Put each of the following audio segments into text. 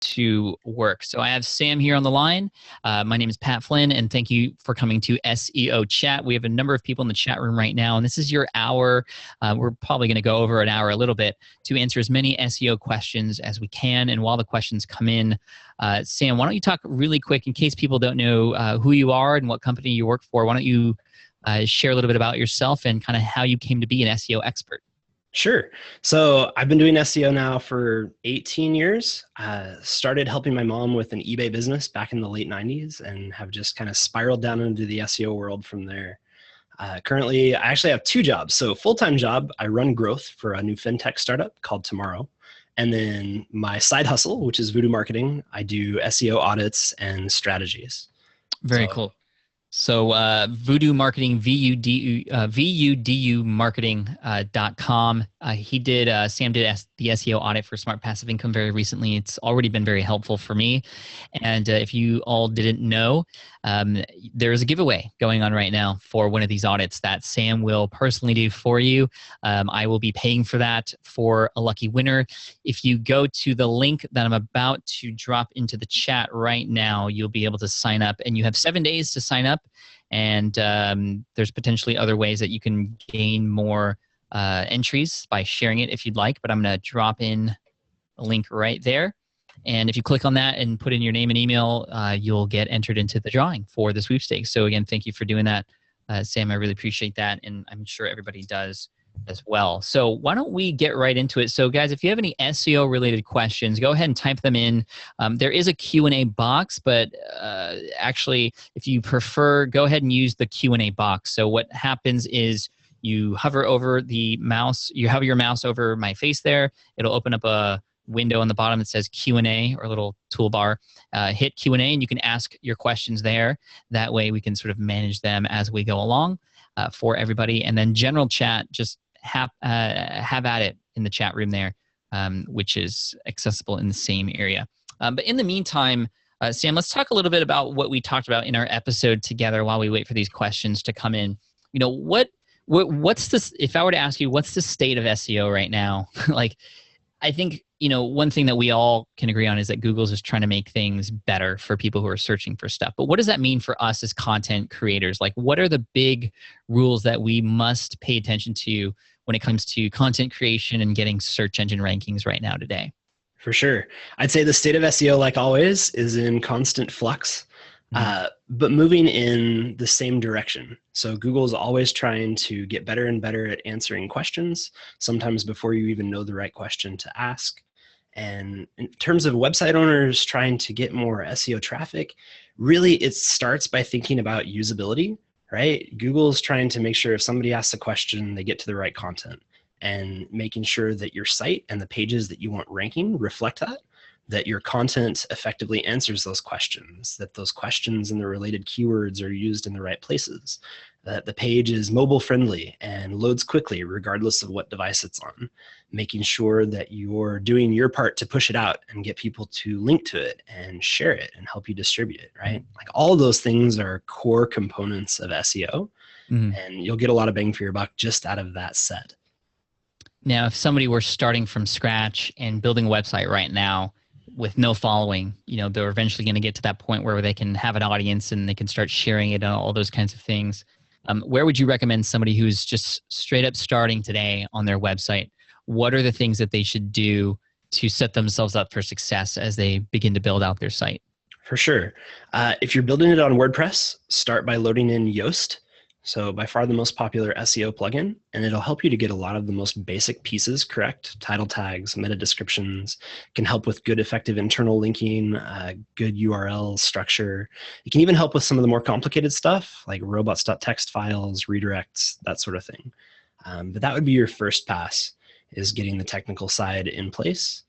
to work. So I have Sam here on the line. My name is Pat Flynn, and thank you for coming to SEO Chat. We have a number of people in the chat room right now, and this is your hour. We're probably going to go over an hour a little bit to answer as many SEO questions as we can. And while the questions come in, Sam, why don't you talk really quick in case people don't know who you are and what company you work for? Why don't you share a little bit about yourself and kind of how you came to be an SEO expert? Sure. So I've been doing SEO now for 18 years. Started helping my mom with an eBay business back in the late 90s and have just kind of spiraled down into the SEO world from there. Currently, I actually have two jobs. So full-time job, I run growth for a new fintech startup called Tomorrow. And then my side hustle, which is Voodoo Marketing, I do SEO audits and strategies. Very cool. So Voodoo Marketing, VUDU marketing.com. Sam did the SEO audit for Smart Passive Income very recently. It's already been very helpful for me. And if you all didn't know, there's a giveaway going on right now for one of these audits that Sam will personally do for you. I will be paying for that for a lucky winner. If you go to the link that I'm about to drop into the chat right now, you'll be able to sign up, and you have 7 days to sign up. And there's potentially other ways that you can gain more entries by sharing it if you'd like, but I'm going to drop in a link right there. And if you click on that and put in your name and email, you'll get entered into the drawing for the sweepstakes. So again, thank you for doing that, Sam. I really appreciate that, and I'm sure everybody does as well. So why don't we get right into it? So guys, if you have any SEO related questions, go ahead and type them in. There is a Q&A box, but actually, if you prefer, go ahead and use the Q&A box. So what happens is you hover over the mouse, you hover your mouse over my face there. It'll open up a window on the bottom that says Q&A, or a little toolbar. Hit Q&A and you can ask your questions there. That way we can sort of manage them as we go along for everybody. And then general chat, just have at it in the chat room there, which is accessible in the same area. But in the meantime, Sam, let's talk a little bit about what we talked about in our episode together while we wait for these questions to come in. You know, what's this, if I were to ask you, what's the state of SEO right now? Like, I think, you know, one thing that we all can agree on is that Google's just trying to make things better for people who are searching for stuff. But what does that mean for us as content creators? Like, what are the big rules that we must pay attention to when it comes to content creation and getting search engine rankings right now today? For sure. I'd say the state of SEO, like always, is in constant flux. But moving in the same direction. So Google's always trying to get better and better at answering questions, sometimes before you even know the right question to ask. And in terms of website owners trying to get more SEO traffic, really it starts by thinking about usability, right? Google's trying to make sure if somebody asks a question, they get to the right content, and making sure that your site and the pages that you want ranking reflect that your content effectively answers those questions, that those questions and the related keywords are used in the right places, that the page is mobile friendly and loads quickly regardless of what device it's on, making sure that you're doing your part to push it out and get people to link to it and share it and help you distribute it, right? Like, all of those things are core components of SEO, and you'll get a lot of bang for your buck just out of that set. Now, if somebody were starting from scratch and building a website right now with no following, you know, they're eventually going to get to that point where they can have an audience and they can start sharing it and all those kinds of things. Where would you recommend somebody who's just straight up starting today on their website? What are the things that they should do to set themselves up for success as they begin to build out their site? For sure. If you're building it on WordPress, start by loading in Yoast. So by far the most popular SEO plugin, and it'll help you to get a lot of the most basic pieces correct. Title tags, meta descriptions, can help with good effective internal linking, good URL structure. It can even help with some of the more complicated stuff like robots.txt files, redirects, that sort of thing. But that would be your first pass, is getting the technical side in place.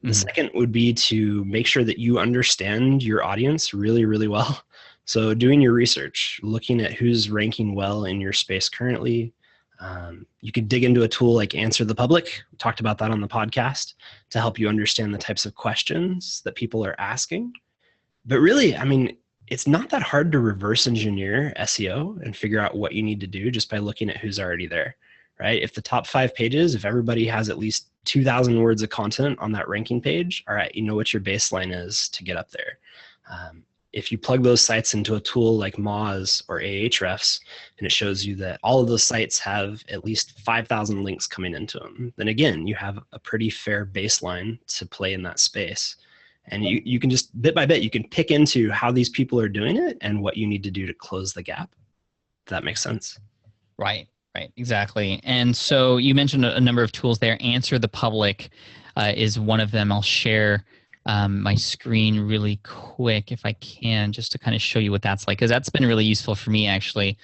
The second would be to make sure that you understand your audience really, really well. So doing your research, looking at who's ranking well in your space currently. You could dig into a tool like Answer the Public. We talked about that on the podcast to help you understand the types of questions that people are asking. But really, I mean, it's not that hard to reverse engineer SEO and figure out what you need to do just by looking at who's already there, right? If the top 5 pages, if everybody has at least 2,000 words of content on that ranking page, all right, you know what your baseline is to get up there. If you plug those sites into a tool like Moz or Ahrefs, and it shows you that all of those sites have at least 5,000 links coming into them, then again, you have a pretty fair baseline to play in that space. And you can just, bit by bit, you can pick into how these people are doing it and what you need to do to close the gap. If that makes sense. Right, exactly. And so you mentioned a number of tools there. Answer the Public is one of them. I'll share my screen really quick if I can, just to kind of show you what that's like, because that's been really useful for me actually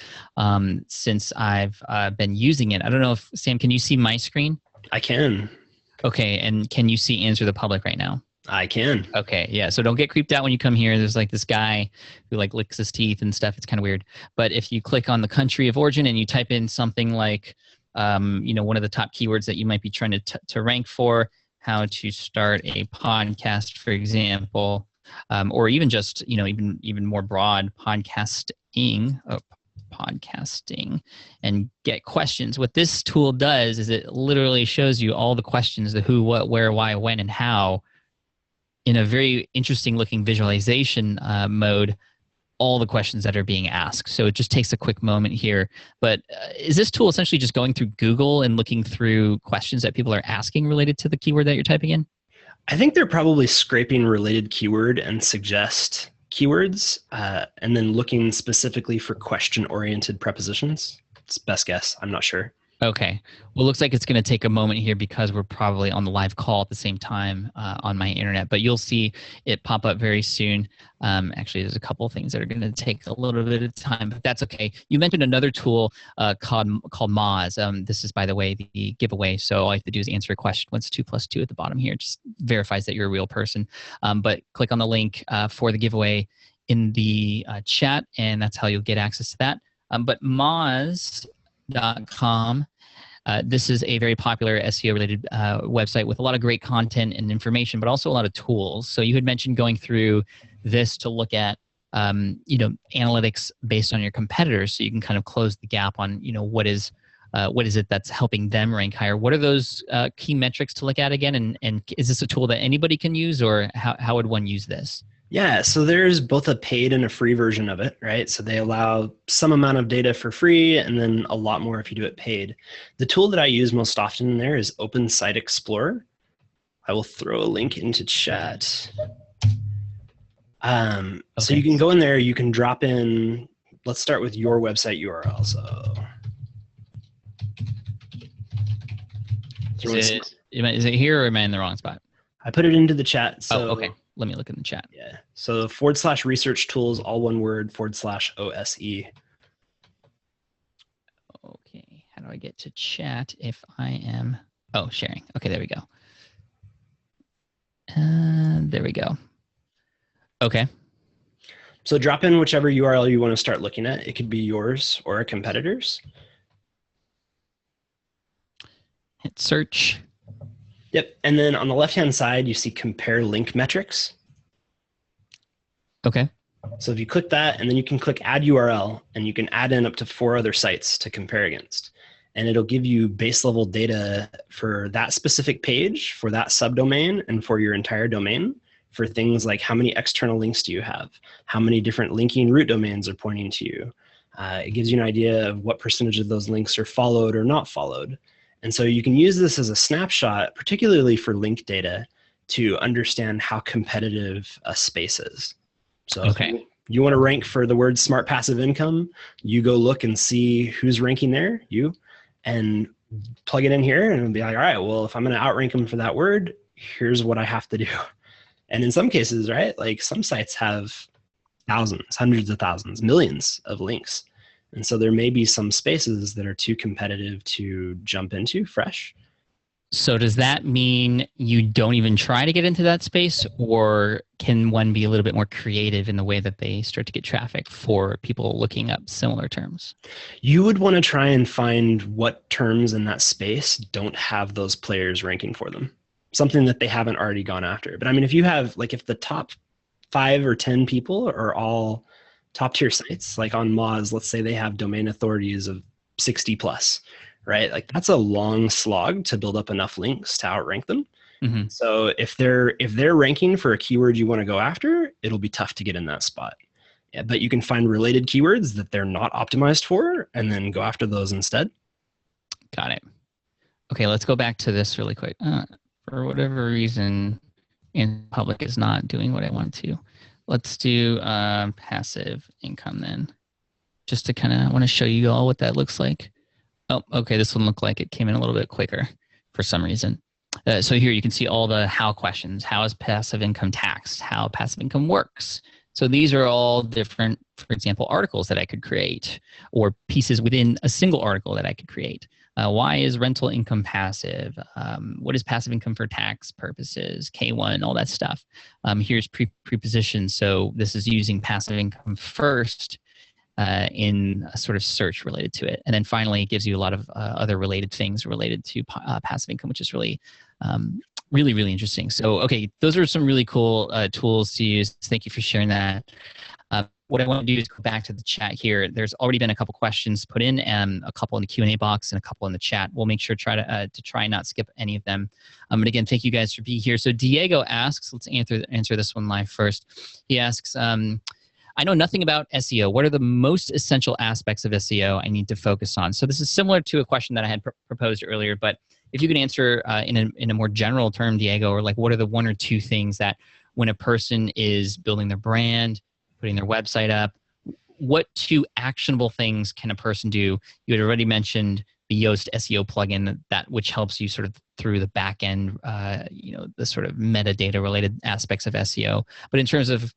since I've been using it. I don't know if, Sam, can you see my screen? I can. Okay, and can you see Answer the Public right now? I can. Okay, yeah, so don't get creeped out when you come here. There's like this guy who like licks his teeth and stuff. It's kind of weird. But if you click on the country of origin and you type in something like, one of the top keywords that you might be trying to rank for, how to start a podcast, for example, or even just, even more broad, podcasting, and get questions. What this tool does is it literally shows you all the questions, the who, what, where, why, when, and how, in a very interesting looking visualization mode, all the questions that are being asked. So it just takes a quick moment here. But is this tool essentially just going through Google and looking through questions that people are asking related to the keyword that you're typing in? I think they're probably scraping related keyword and suggest keywords, and then looking specifically for question-oriented prepositions. It's best guess. I'm not sure. Okay. Well, it looks like it's going to take a moment here because we're probably on the live call at the same time on my internet, but you'll see it pop up very soon. Actually, there's a couple of things that are going to take a little bit of time, but that's okay. You mentioned another tool called Moz. This is, by the way, the giveaway. So all you have to do is answer a question. What's 2 + 2 at the bottom here? It just verifies that you're a real person. But click on the link for the giveaway in the chat, and that's how you'll get access to that. But Moz.com. This is a very popular SEO-related website with a lot of great content and information, but also a lot of tools. So you had mentioned going through this to look at, analytics based on your competitors, so you can kind of close the gap on, what is it that's helping them rank higher. What are those key metrics to look at again? And is this a tool that anybody can use, or how would one use this? Yeah, so there's both a paid and a free version of it, right? So they allow some amount of data for free and then a lot more if you do it paid. The tool that I use most often in there is Open Site Explorer. I will throw a link into chat. So you can go in there, you can drop in, let's start with your website URL. So is it here, or am I in the wrong spot? I put it into the chat. So, okay. Let me look in the chat. Yeah. So /research tools, all one word, /OSE. Okay. How do I get to chat if I am, sharing. Okay, there we go. There we go. Okay. So drop in whichever URL you want to start looking at. It could be yours or a competitor's. Hit search. Yep. And then on the left-hand side, you see compare link metrics. Okay. So if you click that, and then you can click add URL, and you can add in up to 4 other sites to compare against. And it'll give you base level data for that specific page, for that subdomain, and for your entire domain, for things like how many external links do you have? How many different linking root domains are pointing to you? It gives you an idea of what percentage of those links are followed or not followed. And so you can use this as a snapshot, particularly for link data, to understand how competitive a space is. So if you want to rank for the word smart passive income, you go look and see who's ranking there, and plug it in here and be like, all right, well, if I'm going to outrank them for that word, here's what I have to do. And in some cases, right, like some sites have thousands, hundreds of thousands, millions of links. And so there may be some spaces that are too competitive to jump into fresh. So does that mean you don't even try to get into that space, or can one be a little bit more creative in the way that they start to get traffic for people looking up similar terms? You would want to try and find what terms in that space don't have those players ranking for them, something that they haven't already gone after. But I mean, if you have, like, if the top 5 or 10 people are all top tier sites, like on Moz, let's say they have domain authorities of 60 plus, right? Like that's a long slog to build up enough links to outrank them. Mm-hmm. So if they're ranking for a keyword you want to go after, it'll be tough to get in that spot. Yeah, but you can find related keywords that they're not optimized for and then go after those instead. Got it. Okay, let's go back to this really quick. For whatever reason, in public is not doing what I want to. Let's do passive income then, just to kind of want to show you all what that looks like. Oh, okay, this one looked like it came in a little bit quicker for some reason. So here you can see all the how questions. How is passive income taxed? How passive income works? So these are all different, for example, articles that I could create or pieces within a single article that I could create. Why is rental income passive? What is passive income for tax purposes? K1, all that stuff. Here's prepositions. So this is using passive income first in a sort of search related to it. And then finally, it gives you a lot of other related things related to passive income, which is really, really interesting. So, okay, those are some really cool tools to use. Thank you for sharing that. What I want to do is go back to the chat here. There's already been a couple questions put in, and a couple in the Q&A box, and a couple in the chat. We'll make sure to try and not skip any of them. And again, thank you guys for being here. So Diego asks, let's answer this one live first. He asks, I know nothing about SEO. What are the most essential aspects of SEO I need to focus on? So this is similar to a question that I had proposed earlier, but if you can answer in a more general term, Diego, or like what are the one or two things that when a person is building their brand, putting their website up, what two actionable things can a person do? You had already mentioned the Yoast SEO plugin, that which helps you sort of through the back end, the sort of metadata related aspects of SEO. But in terms of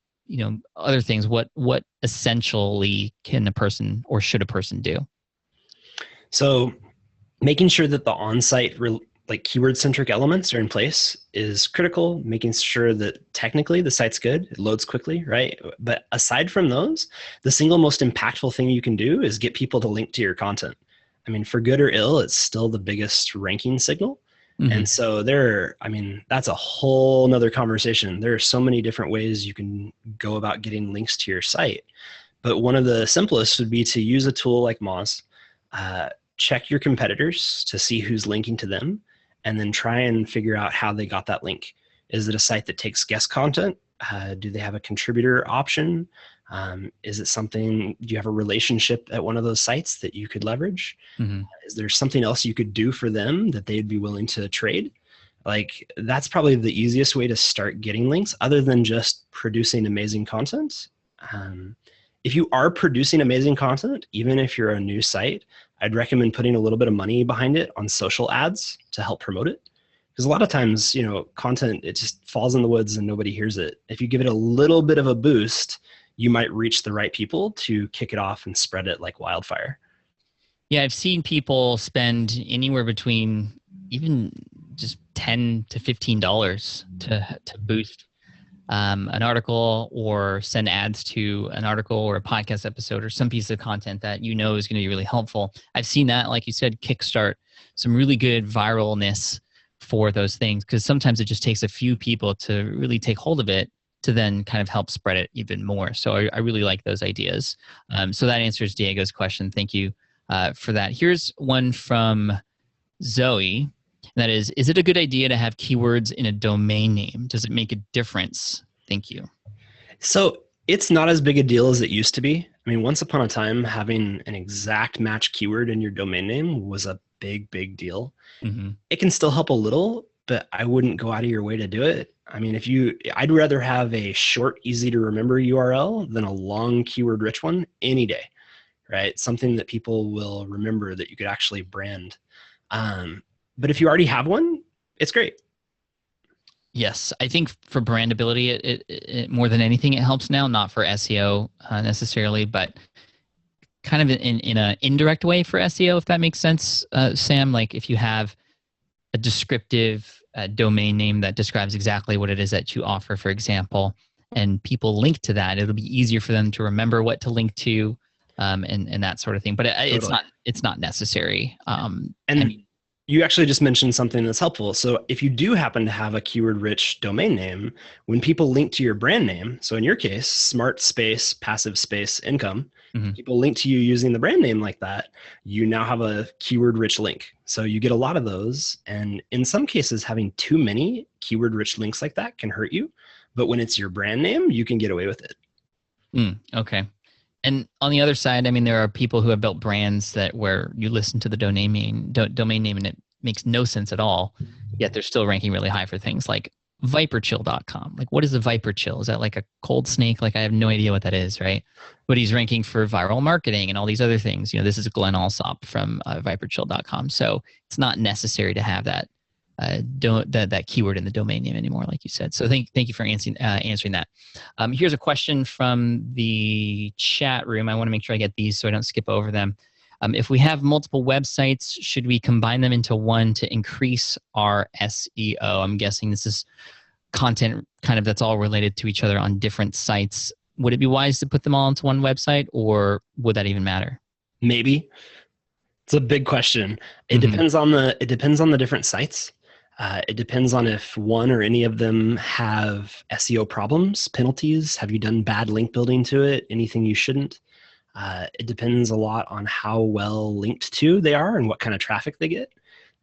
other things, what essentially can a person or should a person do? So making sure that the on-site like keyword-centric elements are in place is critical. Making sure that technically the site's good, it loads quickly, right? But aside from those, the single most impactful thing you can do is get people to link to your content. I mean, for good or ill, it's still the biggest ranking signal. Mm-hmm. And so that's a whole nother conversation. There are so many different ways you can go about getting links to your site. But one of the simplest would be to use a tool like Moz, check your competitors to see who's linking to them, and then try and figure out how they got that link. Is it a site that takes guest content? Do they have a contributor option? Is it something, do you have a relationship at one of those sites that you could leverage? Mm-hmm. Is there something else you could do for them that they'd be willing to trade? Like, that's probably the easiest way to start getting links other than just producing amazing content. If you are producing amazing content, even if you're a new site, I'd recommend putting a little bit of money behind it on social ads to help promote it. Because a lot of times, content, it just falls in the woods and nobody hears it. If you give it a little bit of a boost, you might reach the right people to kick it off and spread it like wildfire. Yeah, I've seen people spend anywhere between even just $10 to $15 to boost an article or send ads to an article or a podcast episode or some piece of content that is going to be really helpful. I've seen that, like you said, kickstart some really good viralness for those things, because sometimes it just takes a few people to really take hold of it to then kind of help spread it even more. So I really like those ideas. So that answers Diego's question. Thank you for that. Here's one from Zoe. That is it a good idea to have keywords in a domain name? Does it make a difference? Thank you. So it's not as big a deal as it used to be. I mean, once upon a time, having an exact match keyword in your domain name was a big deal. Mm-hmm. It can still help a little, but I wouldn't go out of your way to do it. I mean, I'd rather have a short, easy to remember URL than a long keyword rich one any day, right? Something that people will remember that you could actually brand. But if you already have one, it's great. Yes, I think for brandability, it more than anything, it helps now, not for SEO necessarily, but kind of in an indirect way for SEO, if that makes sense, Sam. Like if you have a descriptive domain name that describes exactly what it is that you offer, for example, and people link to that, it'll be easier for them to remember what to link to, and that sort of thing. But totally. It's not necessary. You actually just mentioned something that's helpful. So if you do happen to have a keyword-rich domain name, when people link to your brand name, so in your case, smart space, passive space, income, Mm-hmm. people link to you using the brand name like that, you now have a keyword-rich link. So you get a lot of those. And in some cases, having too many keyword-rich links like that can hurt you. But when it's your brand name, you can get away with it. Okay. And on the other side, I mean, there are people who have built brands that where you listen to the domain name and it makes no sense at all, yet they're still ranking really high for things like viperchill.com. Like, what is a viper chill? Is that like a cold snake? Like, I have no idea what that is, right? But he's ranking for viral marketing and all these other things. You know, this is Glenn Alsop from viperchill.com. So it's not necessary to have that that keyword in the domain name anymore, like you said. So thank you for answering that. Here's a question from the chat room. I want to make sure I get these so I don't skip over them. If we have multiple websites, should we combine them into one to increase our SEO? I'm guessing this is content kind of that's all related to each other on different sites. Would it be wise to put them all into one website, or would that even matter? Maybe. It's a big question. It depends on the different sites. It depends on if one or any of them have SEO problems, penalties. Have you done bad link building to it? Anything you shouldn't? It depends a lot on how well linked to they are and what kind of traffic they get.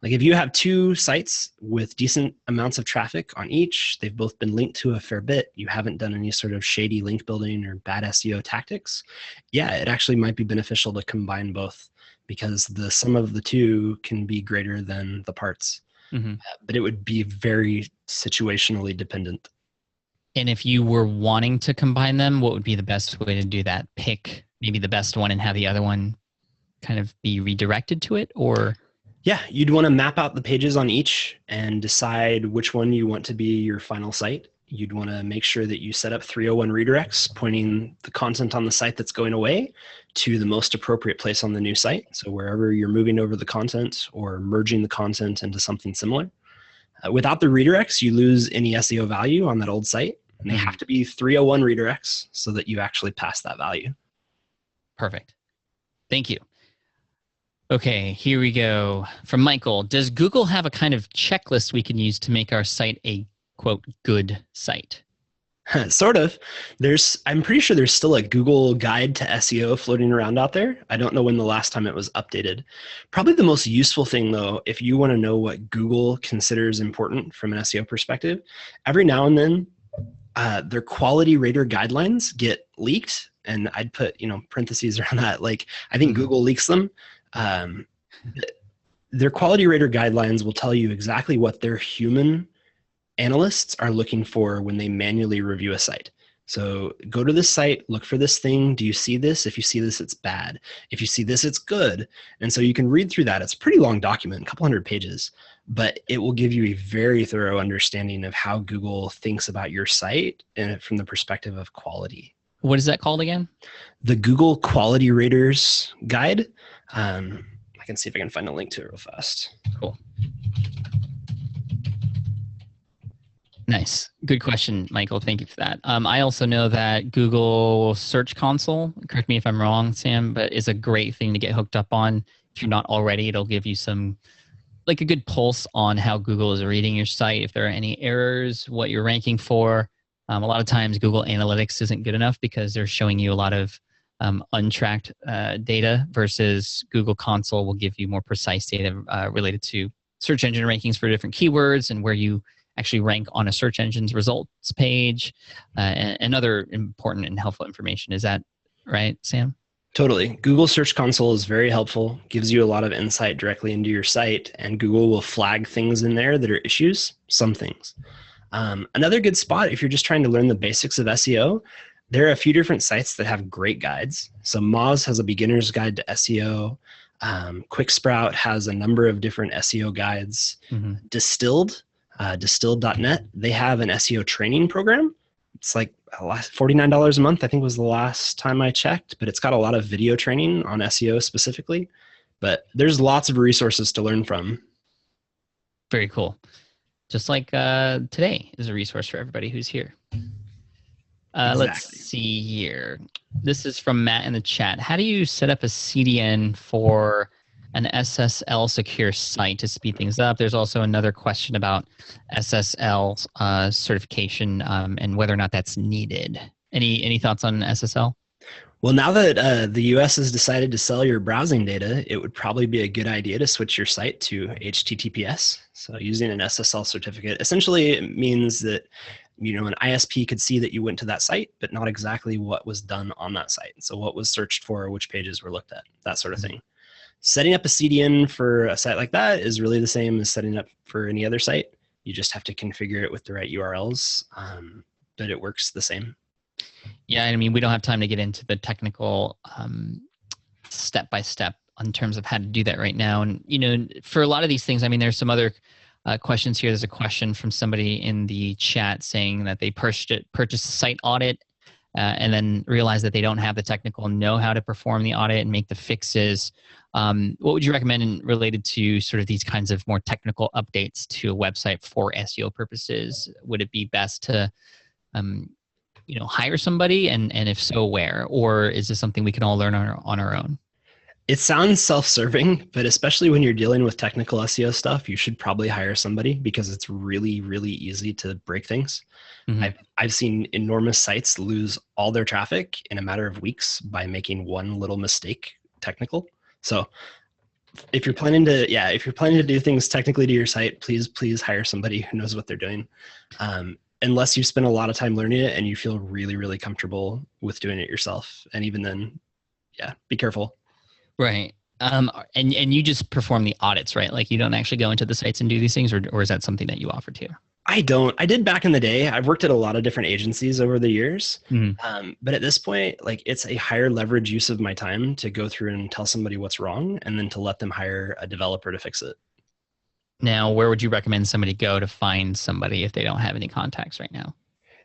Like if you have two sites with decent amounts of traffic on each, they've both been linked to a fair bit, you haven't done any sort of shady link building or bad SEO tactics, yeah, it actually might be beneficial to combine both because the sum of the two can be greater than the parts. But it would be very situationally dependent. And if you were wanting to combine them, what would be the best way to do that? Pick maybe the best one and have the other one kind of be redirected to it, or? Yeah, you'd want to map out the pages on each and decide which one you want to be your final site. You'd want to make sure that you set up 301 redirects, pointing the content on the site that's going away to the most appropriate place on the new site. So wherever you're moving over the content or merging the content into something similar. Without the redirects, you lose any SEO value on that old site. And they have to be 301 redirects so that you actually pass that value. Perfect. Thank you. Okay, here we go. From Michael, does Google have a kind of checklist we can use to make our site a, quote, good site? Sort of. I'm pretty sure there's still a Google guide to SEO floating around out there. I don't know when the last time it was updated. Probably the most useful thing, though, if you want to know what Google considers important from an SEO perspective, every now and then their quality rater guidelines get leaked, and I'd put parentheses around that. Like I think Google leaks them. Their quality rater guidelines will tell you exactly what their human analysts are looking for when they manually review a site. So go to this site, look for this thing. Do you see this? If you see this, it's bad. If you see this, it's good. And so you can read through that. It's a pretty long document, a couple hundred pages, but it will give you a very thorough understanding of how Google thinks about your site and from the perspective of quality. What is that called again? The Google Quality Raters Guide. I can see if I can find a link to it real fast. Cool. Nice. Good question, Michael. Thank you for that. I also know that Google Search Console, correct me if I'm wrong, Sam, but is a great thing to get hooked up on. If you're not already, it'll give you some, like a good pulse on how Google is reading your site, if there are any errors, what you're ranking for. A lot of times Google Analytics isn't good enough because they're showing you a lot of untracked data versus Google Console will give you more precise data related to search engine rankings for different keywords and where you actually rank on a search engine's results page and other important and helpful information. Is that right, Sam? Totally. Google Search Console is very helpful, gives you a lot of insight directly into your site, and Google will flag things in there that are issues, some things. Another good spot, if you're just trying to learn the basics of SEO, there are a few different sites that have great guides. So Moz has a beginner's guide to SEO. QuickSprout has a number of different SEO guides. Distilled, distilled.net, they have an SEO training program. It's like $49 a month, I think was the last time I checked, but it's got a lot of video training on SEO specifically. But there's lots of resources to learn from. Very cool. Just like today is a resource for everybody who's here. Exactly. Let's see here. This is from Matt in the chat. How do you set up a CDN for an SSL secure site to speed things up. There's also another question about SSL certification and whether or not that's needed. Any thoughts on SSL? Well, now that the US has decided to sell your browsing data, it would probably be a good idea to switch your site to HTTPS. So using an SSL certificate essentially means that an ISP could see that you went to that site, but not exactly what was done on that site. So what was searched for, which pages were looked at, that sort of thing. Setting up a CDN for a site like that is really the same as setting up for any other site. You just have to configure it with the right URLs, but it works the same. Yeah, I mean, we don't have time to get into the technical step-by-step in terms of how to do that right now. And, for a lot of these things, I mean, there's some other questions here. There's a question from somebody in the chat saying that they purchased a site audit and then realized that they don't have the technical know-how to perform the audit and make the fixes. What would you recommend related to sort of these kinds of more technical updates to a website for SEO purposes? Would it be best to hire somebody, and if so, where? Or is this something we can all learn on our own? It sounds self-serving, but especially when you're dealing with technical SEO stuff, you should probably hire somebody because it's really, really easy to break things. Mm-hmm. I've seen enormous sites lose all their traffic in a matter of weeks by making one little mistake technical. So if you're planning to do things technically to your site, please hire somebody who knows what they're doing. Unless you've spent a lot of time learning it and you feel really, really comfortable with doing it yourself. And even then, be careful. Right. And you just perform the audits, right? Like you don't actually go into the sites and do these things, or is that something that you offer too? I don't. I did back in the day. I've worked at a lot of different agencies over the years. Mm-hmm. But at this point, like it's a higher leverage use of my time to go through and tell somebody what's wrong and then to let them hire a developer to fix it. Now, where would you recommend somebody go to find somebody if they don't have any contacts right now?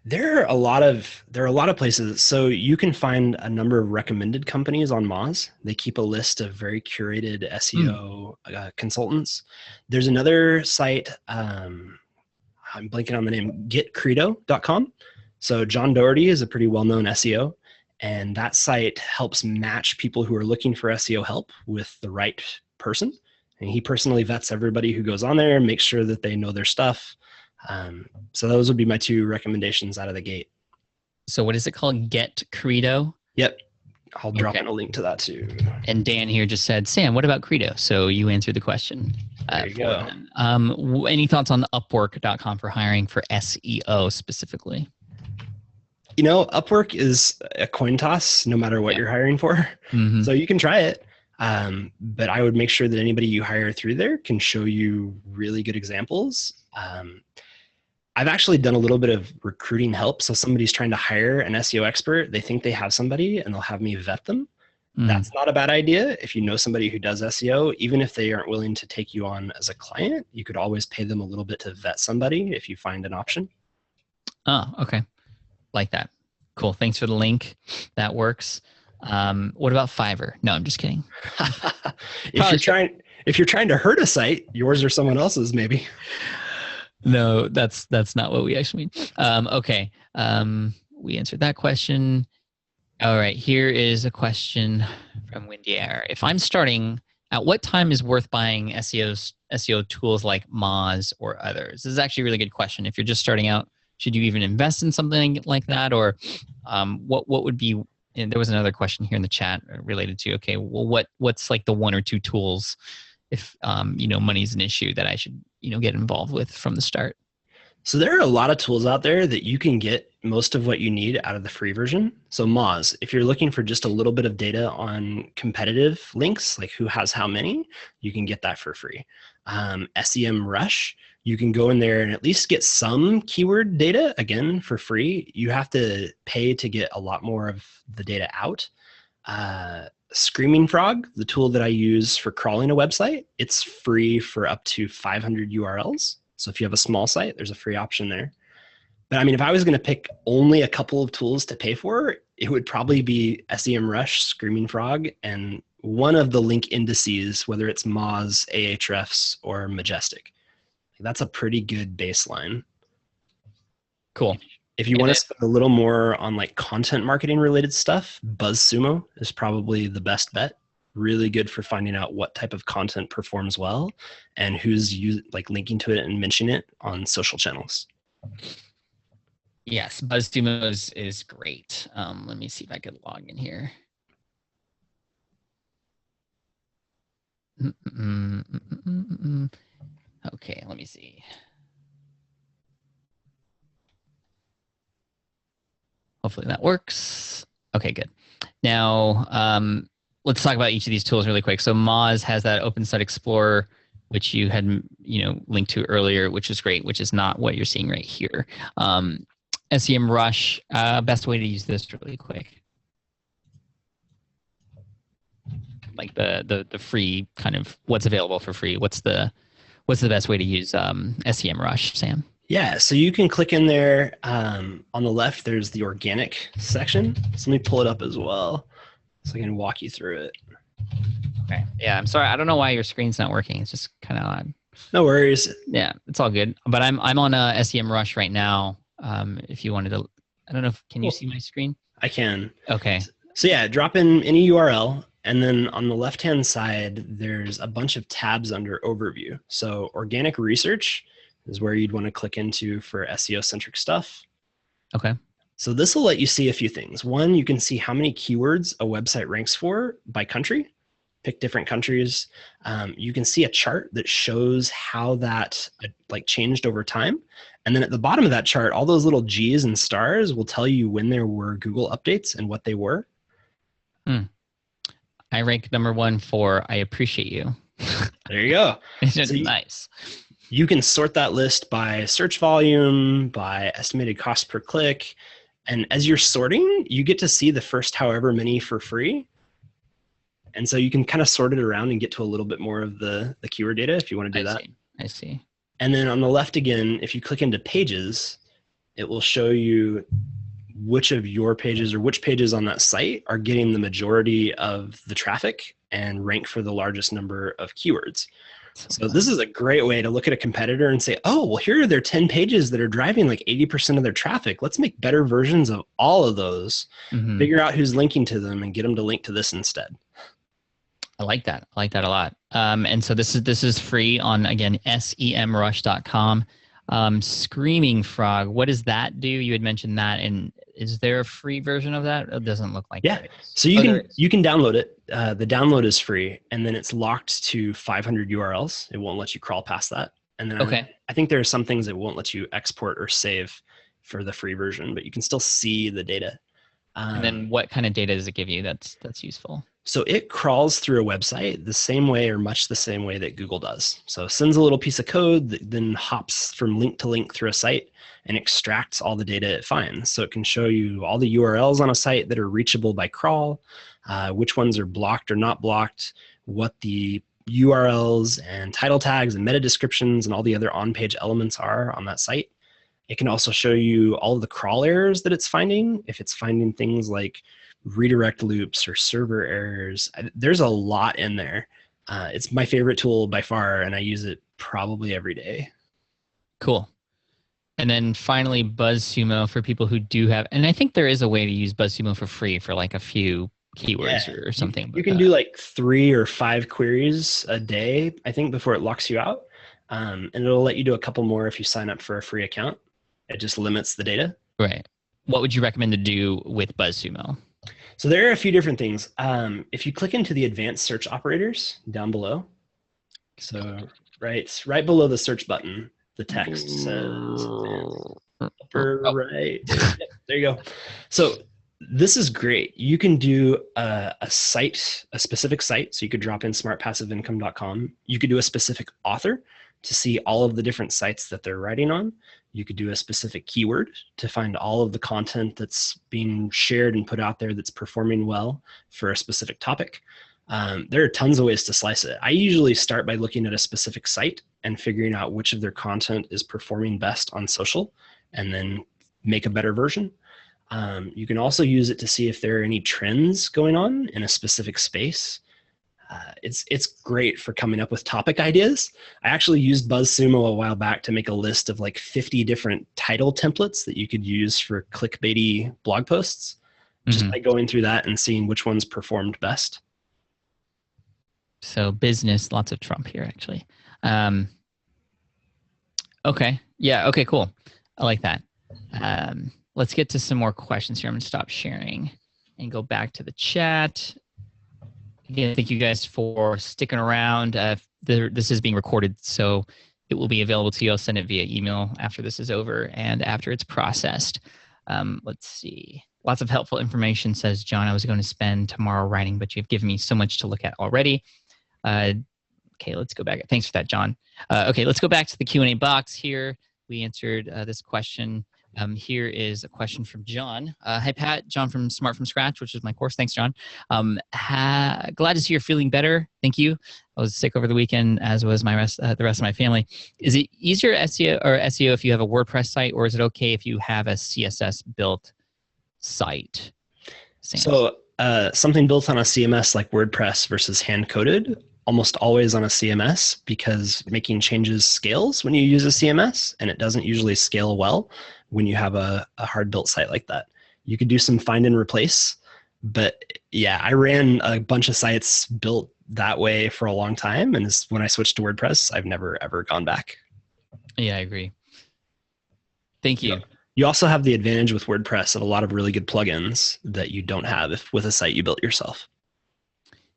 There are a lot of places. So you can find a number of recommended companies on Moz. They keep a list of very curated SEO consultants. There's another site, I'm blanking on the name, getcredo.com. So John Doherty is a pretty well-known SEO, and that site helps match people who are looking for SEO help with the right person. And he personally vets everybody who goes on there and makes sure that they know their stuff. So those would be my two recommendations out of the gate. So what is it called? Get Credo? Yep. I'll drop in a link to that too. And Dan here just said, Sam, what about Credo? So you answered the question. There you go. Any thoughts on Upwork.com for hiring for SEO specifically? Upwork is a coin toss no matter what you're hiring for. Mm-hmm. So you can try it. But I would make sure that anybody you hire through there can show you really good examples. I've actually done a little bit of recruiting help. So somebody's trying to hire an SEO expert. They think they have somebody and they'll have me vet them. That's not a bad idea. If you know somebody who does SEO, even if they aren't willing to take you on as a client, you could always pay them a little bit to vet somebody if you find an option. Oh, okay. Like that. Cool. Thanks for the link. That works. What about Fiverr? No, I'm just kidding. If you're trying to hurt a site, yours or someone else's, maybe. No, that's not what we actually mean. Okay. We answered that question. All right. Here is a question from Wendy Air. If I'm starting, at what time is worth buying SEO tools like Moz or others? This is actually a really good question. If you're just starting out, should you even invest in something like that? Or what would be, and there was another question here in the chat related to, okay, well, what's like the one or two tools if, money's an issue that I should, get involved with from the start? So there are a lot of tools out there that you can get most of what you need out of the free version. So Moz, if you're looking for just a little bit of data on competitive links, like who has how many, you can get that for free. SEMrush, you can go in there and at least get some keyword data, again, for free. You have to pay to get a lot more of the data out. Screaming Frog, the tool that I use for crawling a website, it's free for up to 500 URLs. So if you have a small site, there's a free option there. But I mean, if I was going to pick only a couple of tools to pay for, it would probably be SEMrush, Screaming Frog, and one of the link indices, whether it's Moz, Ahrefs, or Majestic. That's a pretty good baseline. Cool. If you want to spend a little more on like content marketing related stuff, BuzzSumo is probably the best bet. really good for finding out what type of content performs well and who's linking to it and mentioning it on social channels. Yes, BuzzSumo is great. Let me see if I could log in here. Okay, let me see. Hopefully that works. Okay, good. Now, let's talk about each of these tools really quick. So Moz has that Open Site Explorer, which you had linked to earlier, which is great, which is not what you're seeing right here. SEM Rush, best way to use this really quick. Like the free kind of what's available for free. What's the best way to use SEM Rush, Sam? Yeah, so you can click in there. On the left, there's the organic section. So let me pull it up as well so I can walk you through it. Okay. Yeah, I'm sorry. I don't know why your screen's not working. It's just kind of odd. No worries. Yeah, it's all good. But I'm on SEM Rush right now. If you wanted to, I don't know can you see my screen? I can. Okay. So yeah, drop in any URL. And then on the left-hand side, there's a bunch of tabs under overview. So organic research is where you'd want to click into for SEO-centric stuff. Okay. So this will let you see a few things. One, you can see how many keywords a website ranks for by country. Pick different countries. You can see a chart that shows how that changed over time. And then at the bottom of that chart, all those little G's and stars will tell you when there were Google updates and what they were. I rank number 1 for I appreciate you. There you go. So nice. You can sort that list by search volume, by estimated cost per click. And as you're sorting, you get to see the first however many for free. And so you can kind of sort it around and get to a little bit more of the keyword data if you want to do that. I see. And then on the left again, if you click into pages, it will show you which of your pages or which pages on that site are getting the majority of the traffic and rank for the largest number of keywords. So this is a great way to look at a competitor and say, oh, well, here are their 10 pages that are driving like 80% of their traffic. Let's make better versions of all of those, figure out who's linking to them and get them to link to this instead. I like that. I like that a lot. And so this is free on, again, semrush.com. Screaming Frog, what does that do? You had mentioned that, and is there a free version of that? It doesn't look like that. Yeah, so you can download it. The download is free, and then it's locked to 500 URLs. It won't let you crawl past that. And then I think there are some things that won't let you export or save for the free version, but you can still see the data. And then what kind of data does it give you that's useful? So it crawls through a website the same way or much the same way that Google does. So it sends a little piece of code that then hops from link to link through a site and extracts all the data it finds. So it can show you all the URLs on a site that are reachable by crawl, which ones are blocked or not blocked, what the URLs and title tags and meta descriptions and all the other on-page elements are on that site. It can also show you all of the crawl errors that it's finding, if it's finding things like redirect loops or server errors. There's a lot in there. It's my favorite tool by far, and I use it probably every day. Cool. And then finally, BuzzSumo for people who do have, and I think there is a way to use BuzzSumo for free for like a few keywords or something. You can do like 3 or 5 queries a day, I think, before it locks you out. And it'll let you do a couple more if you sign up for a free account. It just limits the data. Right. What would you recommend to do with BuzzSumo? So there are a few different things. If you click into the advanced search operators down below, so right below the search button, the text says upper right. Yep, there you go. So this is great. You can do a specific site. So you could drop in smartpassiveincome.com. You could do a specific author to see all of the different sites that they're writing on. You could do a specific keyword to find all of the content that's being shared and put out there that's performing well for a specific topic. There are tons of ways to slice it. I usually start by looking at a specific site and figuring out which of their content is performing best on social, and then make a better version. You can also use it to see if there are any trends going on in a specific space. It's great for coming up with topic ideas. I actually used BuzzSumo a while back to make a list of like 50 different title templates that you could use for clickbaity blog posts, just by going through that and seeing which ones performed best. So business, lots of Trump here, actually. Okay. Yeah. Okay, cool. I like that. Let's get to some more questions here. I'm going to stop sharing and go back to the chat. Again, thank you guys for sticking around. This is being recorded, so it will be available to you. I'll send it via email after this is over and after it's processed. Let's see. Lots of helpful information, says John. I was going to spend tomorrow writing, but you've given me so much to look at already. Okay, let's go back. Thanks for that, John. Okay, let's go back to the Q&A box here. We answered this question. Here is a question from John. Hi, Pat. John from Smart From Scratch, which is my course. Thanks, John. Glad to see you're feeling better. Thank you. I was sick over the weekend, as was the rest of my family. Is it easier SEO if you have a WordPress site, or is it okay if you have a CSS built site? Sam. So something built on a CMS like WordPress versus hand-coded, almost always on a CMS, because making changes scales when you use a CMS, and it doesn't usually scale well when you have a hard-built site like that. You could do some find and replace, but yeah, I ran a bunch of sites built that way for a long time, and when I switched to WordPress, I've never, ever gone back. Yeah, I agree. Thank you. You also have the advantage with WordPress of a lot of really good plugins that you don't have with a site you built yourself.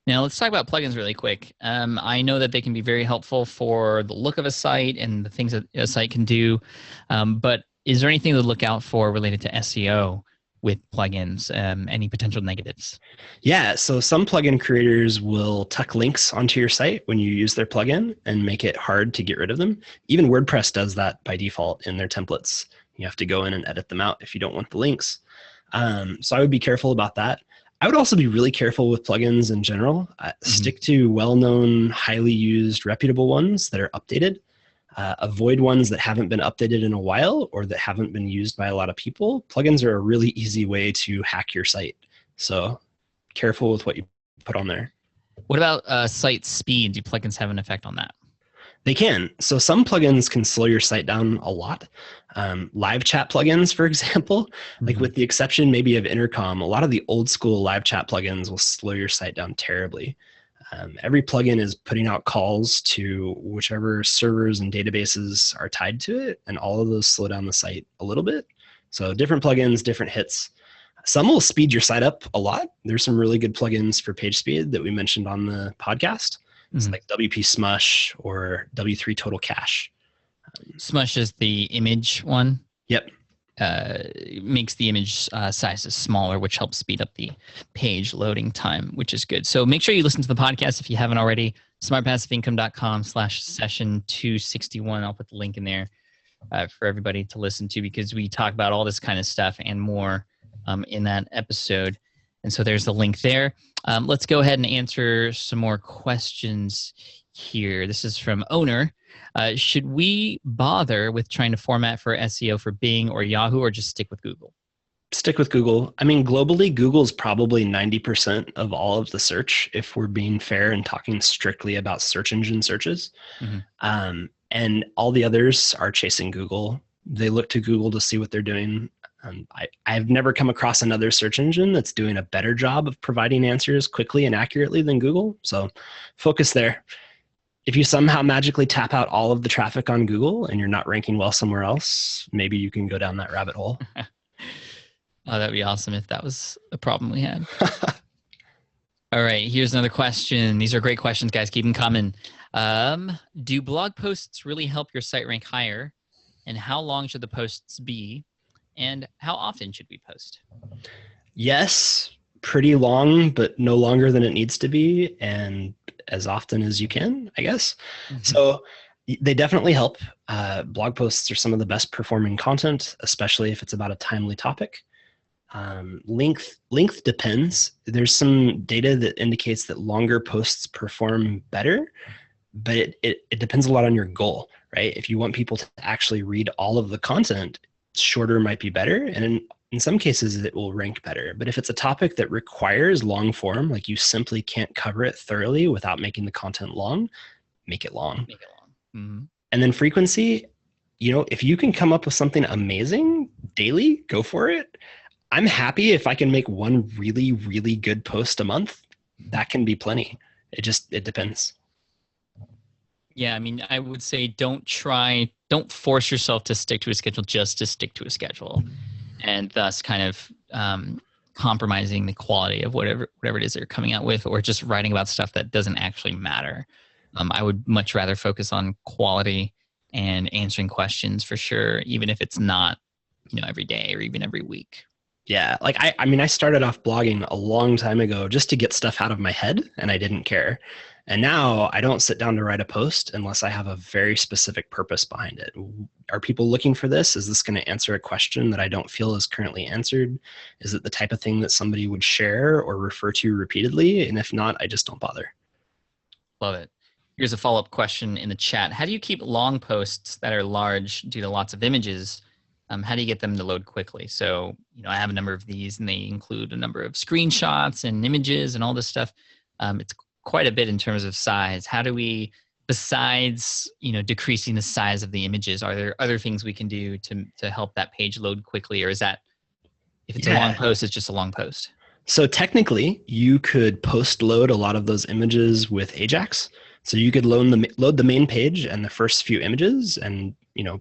Now let's talk about plugins really quick. I know that they can be very helpful for the look of a site and the things that a site can do, but is there anything to look out for related to SEO with plugins? Any potential negatives? Yeah, so some plugin creators will tuck links onto your site when you use their plugin and make it hard to get rid of them. Even WordPress does that by default in their templates. You have to go in and edit them out if you don't want the links. So I would be careful about that. I would also be really careful with plugins in general. Stick to well-known, highly used, reputable ones that are updated. Avoid ones that haven't been updated in a while or that haven't been used by a lot of people. Plugins are a really easy way to hack your site. So careful with what you put on there. What about site speed? Do plugins have an effect on that? They can. So some plugins can slow your site down a lot. Live chat plugins, for example, like with the exception maybe of Intercom, a lot of the old school live chat plugins will slow your site down terribly. Every plugin is putting out calls to whichever servers and databases are tied to it, and all of those slow down the site a little bit. So different plugins, different hits. Some will speed your site up a lot. There's some really good plugins for page speed that we mentioned on the podcast. It's like WP Smush or W3 Total Cache. Smush is the image one. Yep. It makes the image sizes smaller, which helps speed up the page loading time, which is good. So make sure you listen to the podcast if you haven't already. smartpassiveincome.com/session261. I'll put the link in there for everybody to listen to, because we talk about all this kind of stuff and more in that episode. And so there's the link there. Let's go ahead and answer some more questions here. This is from Owner. Should we bother with trying to format for SEO for Bing or Yahoo, or just stick with Google? Stick with Google. I mean, globally, Google's probably 90% of all of the search, if we're being fair and talking strictly about search engine searches. And all the others are chasing Google. They look to Google to see what they're doing. I've never come across another search engine that's doing a better job of providing answers quickly and accurately than Google. So focus there. If you somehow magically tap out all of the traffic on Google and you're not ranking well somewhere else, maybe you can go down that rabbit hole. Oh, that'd be awesome if that was a problem we had. All right, here's another question. These are great questions, guys. Keep them coming. Do blog posts really help your site rank higher? And how long should the posts be? And how often should we post? Yes, pretty long, but no longer than it needs to be, and as often as you can, I guess. So they definitely help. Blog posts are some of the best performing content, especially if it's about a timely topic. Length depends. There's some data that indicates that longer posts perform better, but it depends a lot on your goal, right? If you want people to actually read all of the content, shorter might be better, and in some cases it will rank better. But if it's a topic that requires long form, like you simply can't cover it thoroughly without making the content long, make it long. Make it long. And then frequency, if you can come up with something amazing daily, go for it. I'm happy if I can make one really, really good post a month. That can be plenty. It depends. Yeah, I mean, I would say don't force yourself to stick to a schedule just to stick to a schedule, and thus kind of compromising the quality of whatever it is they're coming out with, or just writing about stuff that doesn't actually matter. I would much rather focus on quality and answering questions for sure, even if it's not, every day or even every week. Yeah, like I mean, I started off blogging a long time ago just to get stuff out of my head, and I didn't care. And now I don't sit down to write a post unless I have a very specific purpose behind it. Are people looking for this? Is this going to answer a question that I don't feel is currently answered? Is it the type of thing that somebody would share or refer to repeatedly? And if not, I just don't bother. Love it. Here's a follow-up question in the chat. How do you keep long posts that are large due to lots of images? How do you get them to load quickly? So, I have a number of these, and they include a number of screenshots and images and all this stuff. It's quite a bit in terms of size. How do we, besides, decreasing the size of the images, are there other things we can do to help that page load quickly? Or is that, if it's a long post, it's just a long post? So technically, you could post load a lot of those images with Ajax. So you could load the main page and the first few images and,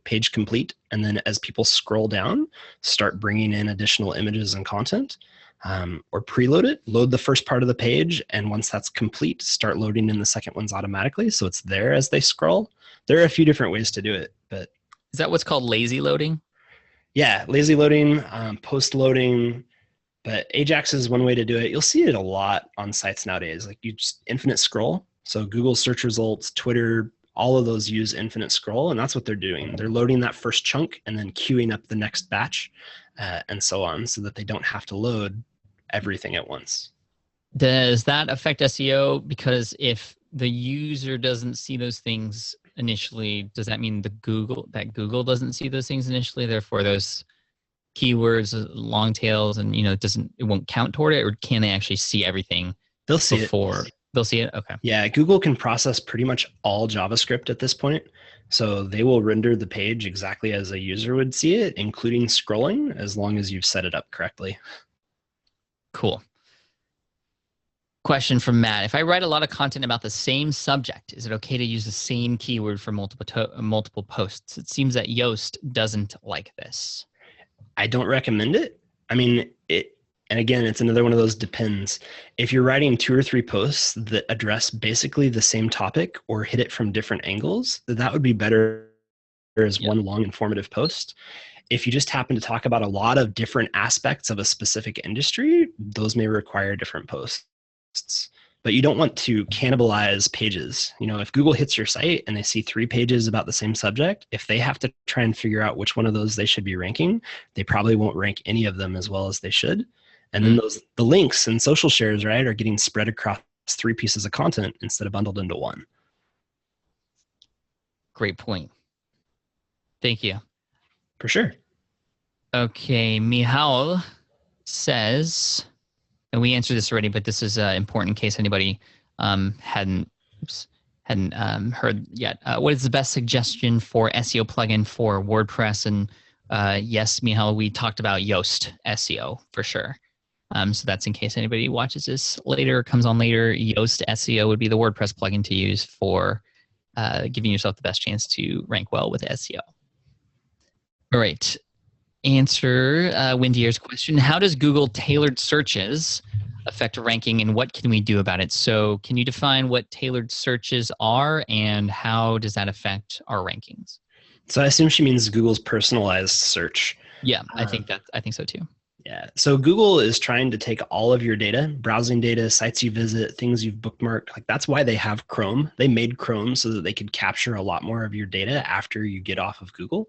page complete. And then as people scroll down, start bringing in additional images and content, or preload it, load the first part of the page. And once that's complete, start loading in the second ones automatically. So it's there as they scroll. There are a few different ways to do it, but. Is that what's called lazy loading? Yeah, lazy loading, post loading. But Ajax is one way to do it. You'll see it a lot on sites nowadays. Like you just infinite scroll. So Google search results, Twitter, all of those use infinite scroll, and that's what they're doing. They're loading that first chunk and then queuing up the next batch, and so on, so that they don't have to load everything at once. Does that affect SEO? Because if the user doesn't see those things initially, does that mean Google doesn't see those things initially? Therefore, those keywords, long tails, and it won't count toward it, or can they actually see everything? They'll see before it. They'll see it? Okay. Yeah, Google can process pretty much all JavaScript at this point. So they will render the page exactly as a user would see it, including scrolling, as long as you've set it up correctly. Cool. Question from Matt. If I write a lot of content about the same subject, is it okay to use the same keyword for multiple posts? It seems that Yoast doesn't like this. I don't recommend it. I mean, and again, it's another one of those depends. If you're writing 2 or 3 posts that address basically the same topic or hit it from different angles, that would be better as one long informative post. If you just happen to talk about a lot of different aspects of a specific industry, those may require different posts. But you don't want to cannibalize pages. If Google hits your site and they see 3 pages about the same subject, if they have to try and figure out which one of those they should be ranking, they probably won't rank any of them as well as they should. And then the links and social shares, right, are getting spread across 3 pieces of content instead of bundled into one. Great point. Thank you. For sure. Okay, Mihal says, and we answered this already, but this is important in case anybody hadn't heard yet. What is the best suggestion for SEO plugin for WordPress? And yes, Mihal, we talked about Yoast SEO for sure. So that's in case anybody watches this later or comes on later. Yoast SEO would be the WordPress plugin to use for giving yourself the best chance to rank well with SEO. All right. Answer Windier's question. How does Google tailored searches affect ranking, and what can we do about it? So can you define what tailored searches are, and how does that affect our rankings? So I assume she means Google's personalized search. Yeah, I think so too. Yeah. So Google is trying to take all of your data, browsing data, sites you visit, things you've bookmarked. Like that's why they have Chrome. They made Chrome so that they could capture a lot more of your data after you get off of Google.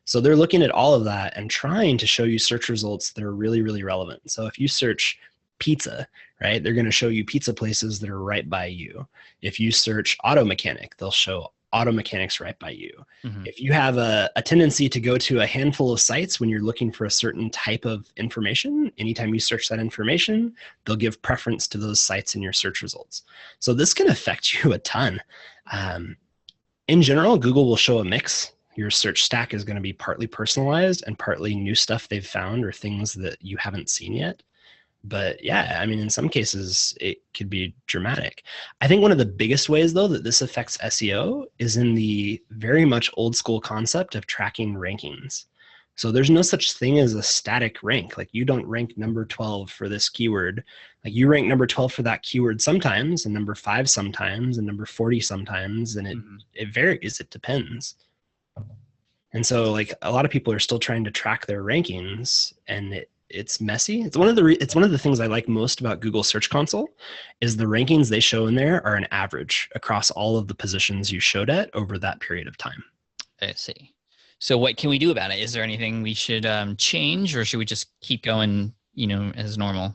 So they're looking at all of that and trying to show you search results that are really, really relevant. So if you search pizza, right, they're going to show you pizza places that are right by you. If you search auto mechanic, they'll show auto mechanics right by you. Mm-hmm. If you have a tendency to go to a handful of sites when you're looking for a certain type of information, anytime you search that information, they'll give preference to those sites in your search results. So this can affect you a ton. In general, Google will show a mix. Your search stack is going to be partly personalized and partly new stuff they've found or things that you haven't seen yet. But yeah, I mean, in some cases, it could be dramatic. I think one of the biggest ways, though, that this affects SEO is in the very much old school concept of tracking rankings. So there's no such thing as a static rank. Like you don't rank number 12 for this keyword. Like you rank number 12 for that keyword sometimes, and number 5 sometimes, and number 40 sometimes, and it varies. It depends. And so like a lot of people are still trying to track their rankings, and it's messy. It's one of the things I like most about Google Search Console is the rankings they show in there are an average across all of the positions you showed at over that period of time. I see. So what can we do about it? Is there anything we should change, or should we just keep going, as normal?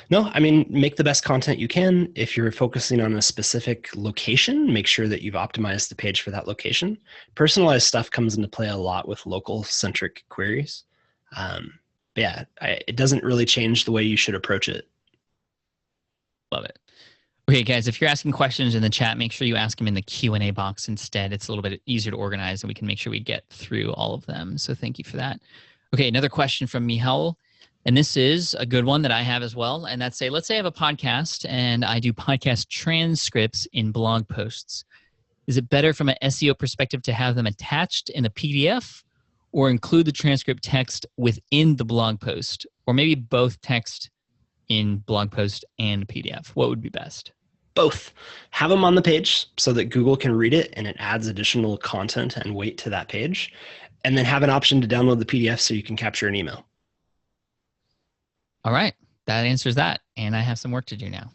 No, I mean, make the best content you can. If you're focusing on a specific location, make sure that you've optimized the page for that location. Personalized stuff comes into play a lot with local-centric queries. But yeah, it doesn't really change the way you should approach it. Love it. Okay, guys, if you're asking questions in the chat, make sure you ask them in the Q&A box instead. It's a little bit easier to organize, and we can make sure we get through all of them. So thank you for that. Okay, another question from Michal. And this is a good one that I have as well. And that's let's say I have a podcast and I do podcast transcripts in blog posts. Is it better from an SEO perspective to have them attached in a PDF or include the transcript text within the blog post, or maybe both text in blog post and PDF? What would be best? Both. Have them on the page so that Google can read it and it adds additional content and weight to that page. And then have an option to download the PDF so you can capture an email. All right, that answers that, and I have some work to do now.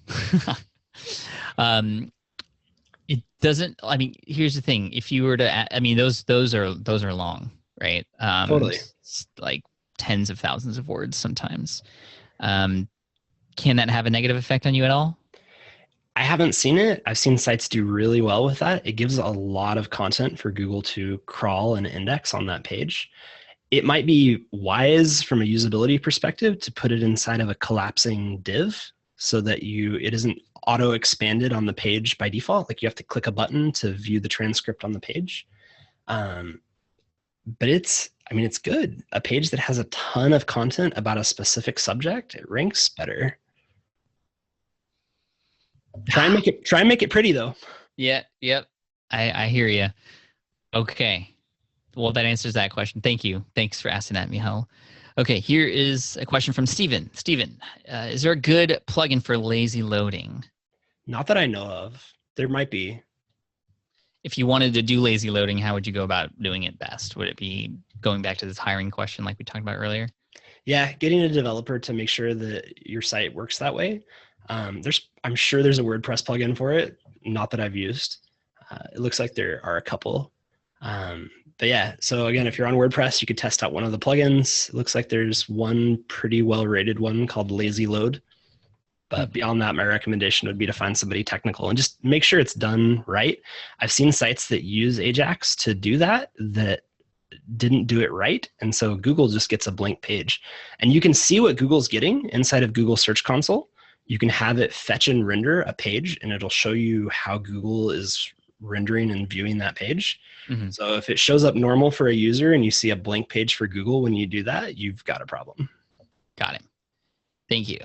It doesn't. I mean, here's the thing: if you were to, I mean, those are long, right? Totally. Like tens of thousands of words sometimes. Can that have a negative effect on you at all? I haven't seen it. I've seen sites do really well with that. It gives a lot of content for Google to crawl and index on that page. It might be wise from a usability perspective to put it inside of a collapsing div so that it isn't auto expanded on the page by default. Like you have to click a button to view the transcript on the page. But it's good. A page that has a ton of content about a specific subject, it ranks better. Try and make it pretty though. Yeah. Yep. I hear you. Okay. Well, that answers that question. Thank you. Thanks for asking that, Michal. Okay, here is a question from Steven. Steven, is there a good plugin for lazy loading? Not that I know of. There might be. If you wanted to do lazy loading, how would you go about doing it best? Would it be going back to this hiring question like we talked about earlier? Yeah, getting a developer to make sure that your site works that way. I'm sure there's a WordPress plugin for it. Not that I've used. It looks like there are a couple. But yeah, so again, if you're on WordPress, you could test out one of the plugins. It looks like there's one pretty well-rated one called Lazy Load. But beyond that, my recommendation would be to find somebody technical and just make sure it's done right. I've seen sites that use Ajax to do that didn't do it right. And so Google just gets a blank page. And you can see what Google's getting inside of Google Search Console. You can have it fetch and render a page, and it'll show you how Google is rendering and viewing that page. Mm-hmm. So if it shows up normal for a user and you see a blank page for Google when you do that, you've got a problem. Got it. Thank you.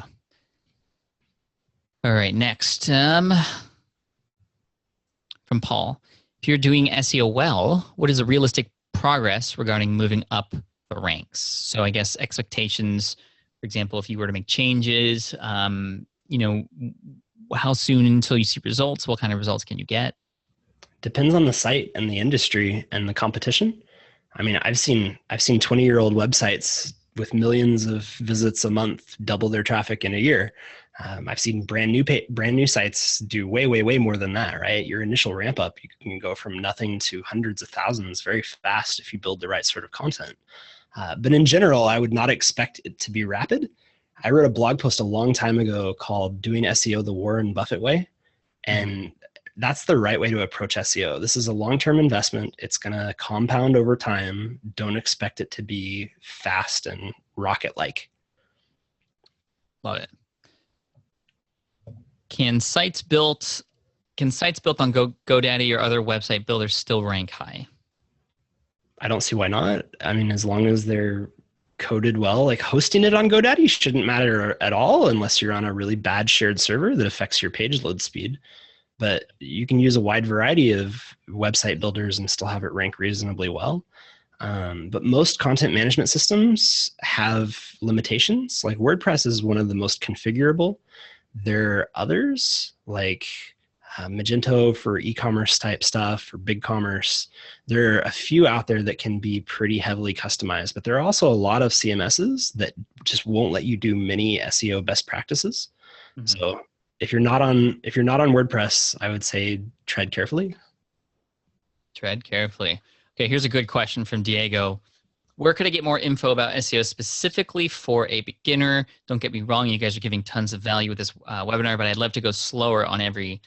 All right, next from Paul. If you're doing SEO well, what is a realistic progress regarding moving up the ranks? So I guess expectations, for example, if you were to make changes, how soon until you see results? What kind of results can you get? Depends on the site and the industry and the competition. I mean, I've seen 20-year-old websites with millions of visits a month double their traffic in a year. I've seen brand new sites do way more than that, right? Your initial ramp up, you can go from nothing to hundreds of thousands very fast if you build the right sort of content. But in general, I would not expect it to be rapid. I wrote a blog post a long time ago called Doing SEO the Warren Buffett Way. And that's the right way to approach SEO. This is a long-term investment. It's going to compound over time. Don't expect it to be fast and rocket-like. Love it. Can sites built on GoDaddy or other website builders still rank high? I don't see why not. I mean, as long as they're coded well. Like hosting it on GoDaddy shouldn't matter at all unless you're on a really bad shared server that affects your page load speed. But you can use a wide variety of website builders and still have it rank reasonably well. But most content management systems have limitations. Like WordPress is one of the most configurable. There are others like Magento for e-commerce type stuff, for BigCommerce. There are a few out there that can be pretty heavily customized, but there are also a lot of CMSs that just won't let you do many SEO best practices. Mm-hmm. So if you're not on WordPress, I would say tread carefully. Tread carefully. Okay, here's a good question from Diego. Where could I get more info about SEO specifically for a beginner? Don't get me wrong, you guys are giving tons of value with this webinar, but I'd love to go slower on every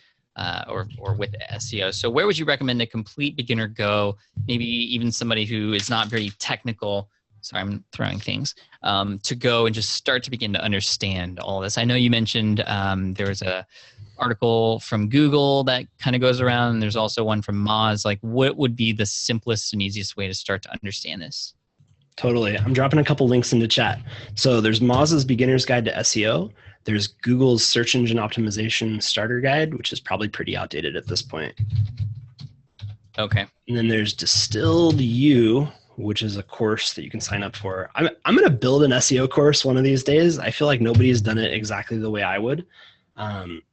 or with SEO. So where would you recommend a complete beginner go? Maybe even somebody who is not very technical. Sorry, I'm throwing things. To go and just start to begin to understand all this. I know you mentioned there was a article from Google that kind of goes around, and there's also one from Moz. Like, what would be the simplest and easiest way to start to understand this? Totally. I'm dropping a couple links into chat. So there's Moz's Beginner's Guide to SEO. There's Google's Search Engine Optimization Starter Guide, which is probably pretty outdated at this point. Okay. And then there's Distilled You, which is a course that you can sign up for. I'm going to build an SEO course one of these days. I feel like nobody's done it exactly the way I would.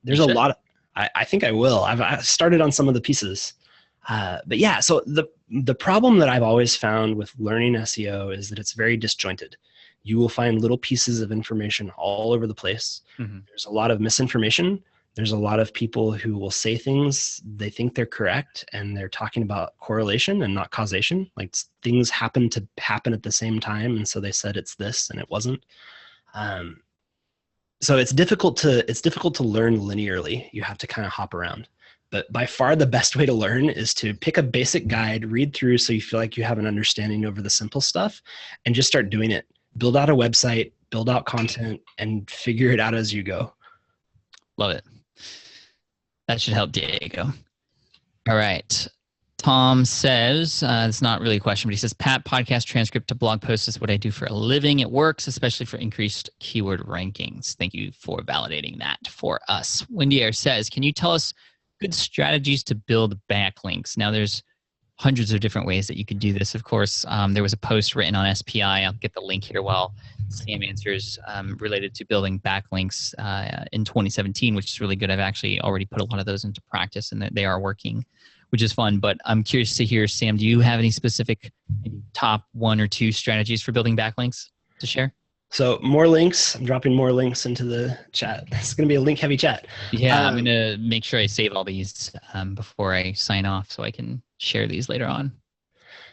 There's a lot of, I think I will. I've started on some of the pieces. But yeah, so the problem that I've always found with learning SEO is that it's very disjointed. You will find little pieces of information all over the place. Mm-hmm. There's a lot of misinformation. There's a lot of people who will say things, they think they're correct, and they're talking about correlation and not causation. Like things happen to happen at the same time, and so they said it's this and it wasn't. So it's difficult to learn linearly. You have to kind of hop around. But by far the best way to learn is to pick a basic guide, read through so you feel like you have an understanding over the simple stuff, and just start doing it. Build out a website, build out content, and figure it out as you go. Love it. That should help Diego. All right. Tom says, it's not really a question, but he says, Pat, podcast transcript to blog posts is what I do for a living. It works, especially for increased keyword rankings. Thank you for validating that for us. Wendy Air says, can you tell us good strategies to build backlinks? Now, there's hundreds of different ways that you could do this. Of course, there was a post written on SPI. I'll get the link here while Sam answers related to building backlinks in 2017, which is really good. I've actually already put a lot of those into practice, and they are working, which is fun. But I'm curious to hear, Sam, do you have any specific top 1 or 2 strategies for building backlinks to share? So more links. I'm dropping more links into the chat. It's going to be a link-heavy chat. Yeah, I'm going to make sure I save all these before I sign off so I can share these later on.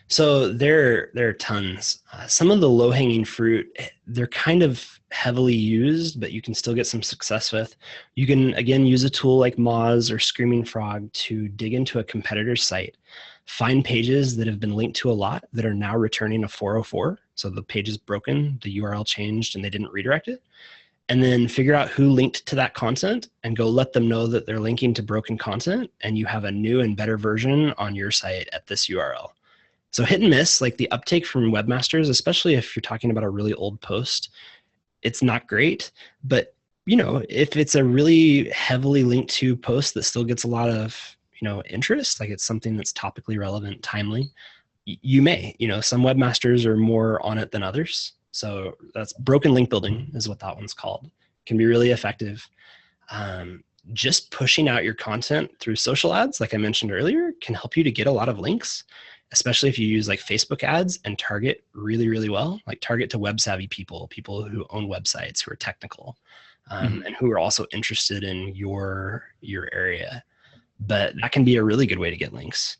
So there are tons. Some of the low-hanging fruit, they're kind of heavily used, but you can still get some success with. You can, again, use a tool like Moz or Screaming Frog to dig into a competitor's site, find pages that have been linked to a lot that are now returning a 404. So the page is broken, the URL changed, and they didn't redirect it. And then figure out who linked to that content and go let them know that they're linking to broken content, and you have a new and better version on your site at this URL. So hit and miss, like the uptake from webmasters, especially if you're talking about a really old post, it's not great. But if it's a really heavily linked to post that still gets a lot of interest, like it's something that's topically relevant, timely, you may. Some webmasters are more on it than others. So that's broken link building is what that one's called. Can be really effective. Just pushing out your content through social ads, like I mentioned earlier, can help you to get a lot of links, especially if you use like Facebook ads and target really, really well, like target to web savvy people who own websites, who are technical, and who are also interested in your area. But that can be a really good way to get links.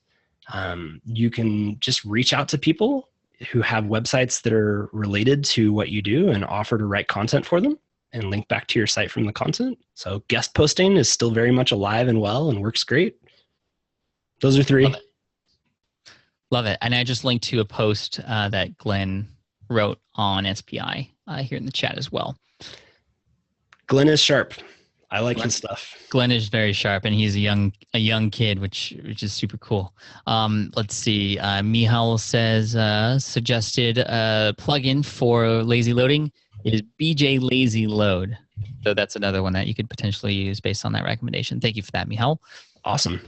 You can just reach out to people who have websites that are related to what you do and offer to write content for them and link back to your site from the content. So guest posting is still very much alive and well and works great. Those are 3. Love it. And I just linked to a post that Glenn wrote on SPI here in the chat as well. Glenn is sharp. I like his stuff. Glenn is very sharp, and he's a young kid, which is super cool. Let's see. Mihal says suggested plugin for lazy loading is BJ Lazy Load. So that's another one that you could potentially use based on that recommendation. Thank you for that, Mihal. Awesome.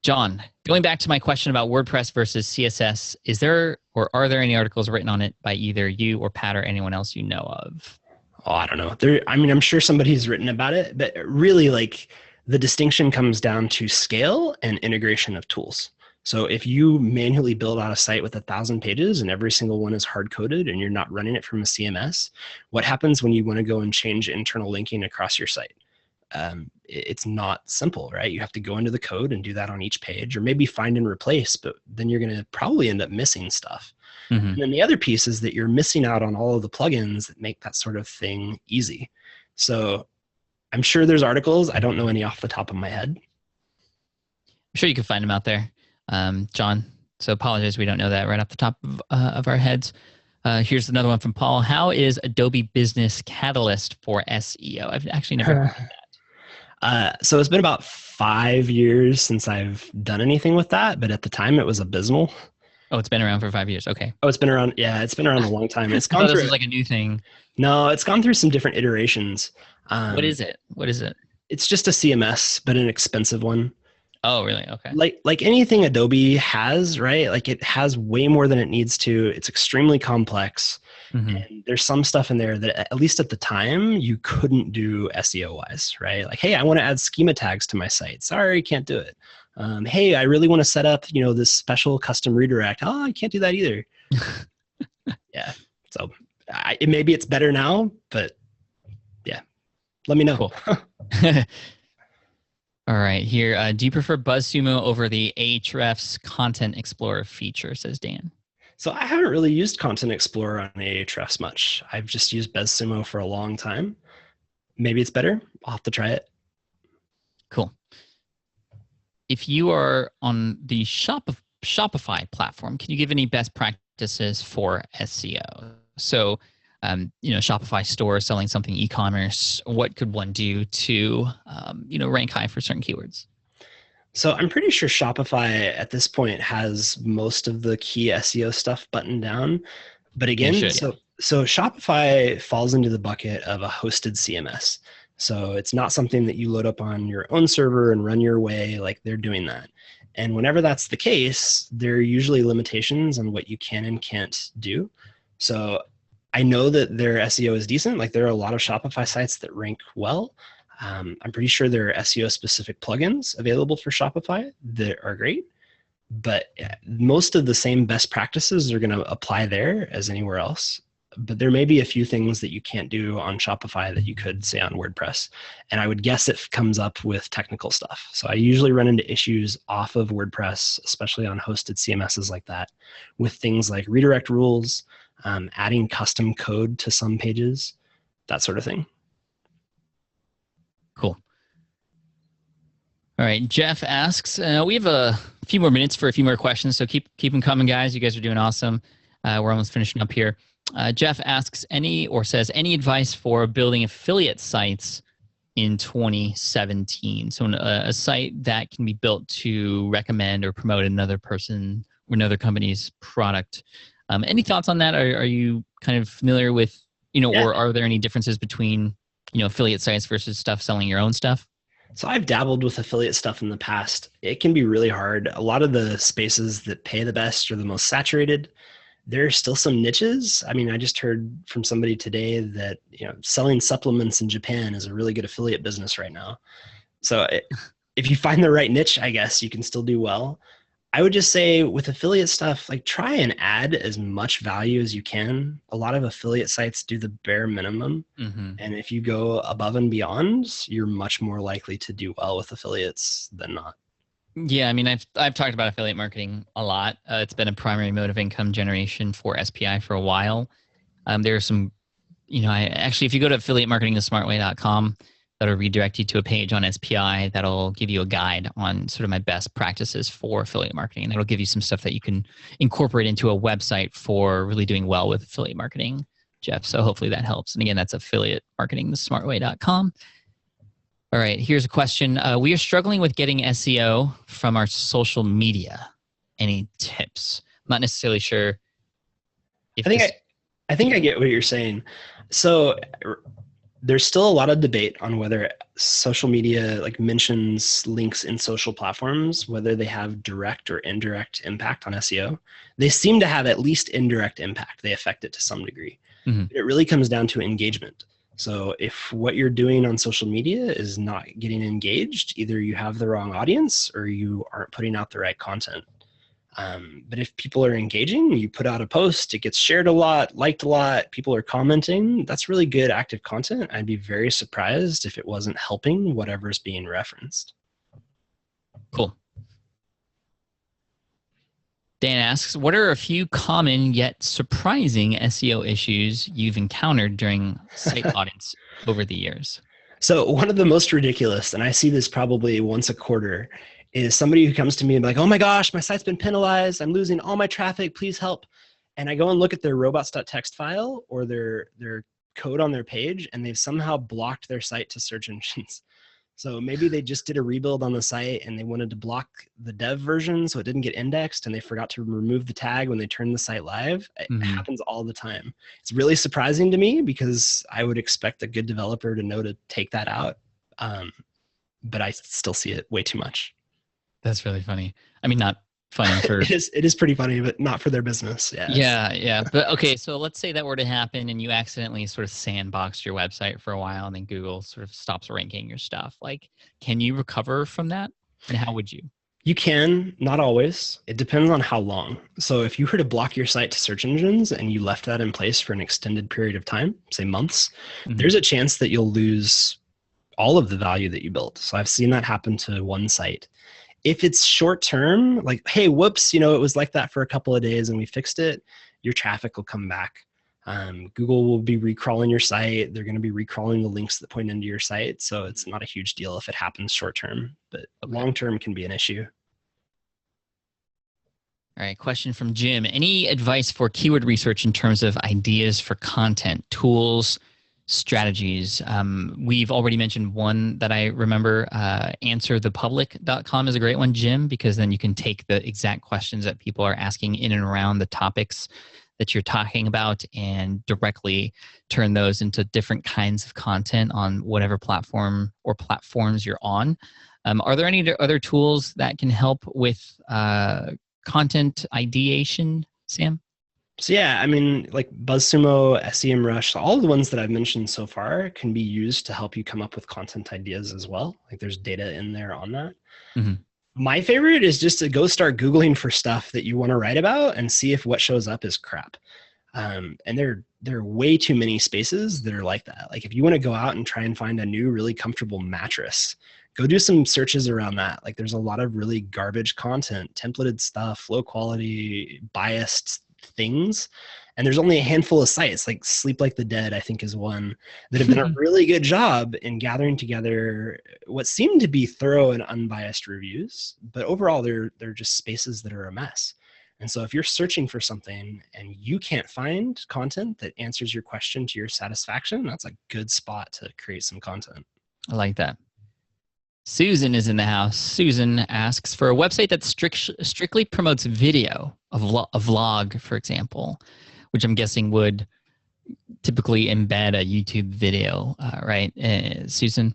John, going back to my question about WordPress versus CSS, is there or are there any articles written on it by either you or Pat or anyone else you know of? Oh, I don't know. I'm sure somebody's written about it, but really, like, the distinction comes down to scale and integration of tools. So if you manually build out a site with 1,000 pages and every single one is hard-coded and you're not running it from a CMS, what happens when you want to go and change internal linking across your site? It's not simple, right? You have to go into the code and do that on each page, or maybe find and replace, but then you're going to probably end up missing stuff. Mm-hmm. And then the other piece is that you're missing out on all of the plugins that make that sort of thing easy. So I'm sure there's articles. I don't know any off the top of my head. I'm sure you can find them out there, John. So apologize, we don't know that right off the top of our heads. Here's another one from Paul. How is Adobe Business Catalyst for SEO? I've actually never heard of that. So it's been about 5 years since I've done anything with that, but at the time it was abysmal. Oh, it's been around for 5 years. Okay. Oh, it's been around. Yeah, it's been around a long time. It's gone through. This is like a new thing. No, it's gone through some different iterations. What is it? It's just a CMS, but an expensive one. Oh, really? Okay. Like anything Adobe has, right? Like, it has way more than it needs to. It's extremely complex. Mm-hmm. And there's some stuff in there that, at least at the time, you couldn't do SEO wise, right? Like, hey, I want to add schema tags to my site. Sorry, can't do it. Hey, I really want to set up, this special custom redirect. Oh, I can't do that either. Yeah. So maybe it's better now, but yeah, let me know. Cool. All right, here. Do you prefer BuzzSumo over the Ahrefs Content Explorer feature, says Dan? So I haven't really used Content Explorer on Ahrefs much. I've just used BuzzSumo for a long time. Maybe it's better. I'll have to try it. Cool. If you are on the Shopify platform, can you give any best practices for SEO? So, Shopify store selling something e-commerce, what could one do to, rank high for certain keywords? So I'm pretty sure Shopify at this point has most of the key SEO stuff buttoned down. But again, so Shopify falls into the bucket of a hosted CMS. So it's not something that you load up on your own server and run your way, like they're doing that. And whenever that's the case, there are usually limitations on what you can and can't do. So I know that their SEO is decent. Like, there are a lot of Shopify sites that rank well. I'm pretty sure there are SEO specific plugins available for Shopify that are great, but most of the same best practices are going to apply there as anywhere else. But there may be a few things that you can't do on Shopify that you could say on WordPress. And I would guess it comes up with technical stuff. So I usually run into issues off of WordPress, especially on hosted CMSs like that, with things like redirect rules, adding custom code to some pages, that sort of thing. Cool. All right, Jeff asks, we have a few more minutes for a few more questions, so keep them coming, guys. You guys are doing awesome. We're almost finishing up here. Jeff asks any advice for building affiliate sites in 2017? So a site that can be built to recommend or promote another person or another company's product. Any thoughts on that? Are you kind of familiar with, or are there any differences between affiliate sites versus selling your own stuff? So I've dabbled with affiliate stuff in the past. It can be really hard. A lot of the spaces that pay the best or the most saturated, there are still some niches. I mean, I just heard from somebody today that, selling supplements in Japan is a really good affiliate business right now. So if you find the right niche, I guess you can still do well. I would just say with affiliate stuff, like, try and add as much value as you can. A lot of affiliate sites do the bare minimum. Mm-hmm. And if you go above and beyond, you're much more likely to do well with affiliates than not. Yeah, I mean, I've talked about affiliate marketing a lot. It's been a primary mode of income generation for SPI for a while. There are some, if you go to affiliatemarketingthesmartway.com, that'll redirect you to a page on SPI that'll give you a guide on sort of my best practices for affiliate marketing. And that'll give you some stuff that you can incorporate into a website for really doing well with affiliate marketing, Jeff. So hopefully that helps. And again, that's affiliatemarketingthesmartway.com. All right, here's a question. We are struggling with getting SEO from our social media. Any tips? I'm not necessarily sure if I think I get what you're saying. So there's still a lot of debate on whether social media like mentions links in social platforms, whether they have direct or indirect impact on SEO. They seem to have at least indirect impact. They affect it to some degree. Mm-hmm. It really comes down to engagement. So if what you're doing on social media is not getting engaged, either you have the wrong audience or you aren't putting out the right content. But if people are engaging, you put out a post, it gets shared a lot, liked a lot, people are commenting, that's really good active content. I'd be very surprised if it wasn't helping whatever's being referenced. Cool. Dan asks, what are a few common yet surprising SEO issues you've encountered during site audits over the years? So one of the most ridiculous, and I see this probably once a quarter, is somebody who comes to me and be like, oh my gosh, my site's been penalized. I'm losing all my traffic. Please help. And I go and look at their robots.txt file or their code on their page, and they've somehow blocked their site to search engines. So maybe they just did a rebuild on the site and they wanted to block the dev version so it didn't get indexed, and they forgot to remove the tag when they turned the site live. It happens all the time. It's really surprising to me because I would expect a good developer to know to take that out. But I still see it way too much. That's really funny. I mean, not funny for... It is pretty funny, but not for their business. Yeah. But okay, so let's say that were to happen and you accidentally sort of sandboxed your website for a while and then Google sort of stops ranking your stuff. Like, can you recover from that? And how would you? You can, not always. It depends on how long. So if you were to block your site to search engines and you left that in place for an extended period of time, say months, there's a chance that you'll lose all of the value that you built. So I've seen that happen to one site. If it's short term, like, hey, whoops, it was like that for a couple of days and we fixed it, your traffic will come back. Google will be recrawling your site. They're going to be recrawling the links that point into your site. So it's not a huge deal if it happens short term, but long term can be an issue. All right, question from Jim. Any advice for keyword research in terms of ideas for content, tools, strategies? We've already mentioned one that I remember. Answerthepublic.com is a great one, Jim, because then you can take the exact questions that people are asking in and around the topics that you're talking about and directly turn those into different kinds of content on whatever platform or platforms you're on. Are there any other tools that can help with content ideation, Sam? So yeah, I mean, like BuzzSumo, SEMrush, all of the ones that I've mentioned so far can be used to help you come up with content ideas as well. Like there's data in there on that. My favorite is just to go start Googling for stuff that you want to write about and see if what shows up is crap. And there are way too many spaces that are like that. Like if you want to go out and try and find a new, really comfortable mattress, go do some searches around that. Like there's a lot of really garbage content, templated stuff, low quality, biased things. And there's only a handful of sites, like Sleep Like the Dead, I think is one, that have done a really good job in gathering together what seem to be thorough and unbiased reviews. But overall, they're just spaces that are a mess. And so if you're searching for something and you can't find content that answers your question to your satisfaction, that's a good spot to create some content. I like that. Susan is in the house. Susan asks, for a website that strictly promotes video, a vlog, for example, which I'm guessing would typically embed a YouTube video, right, Susan?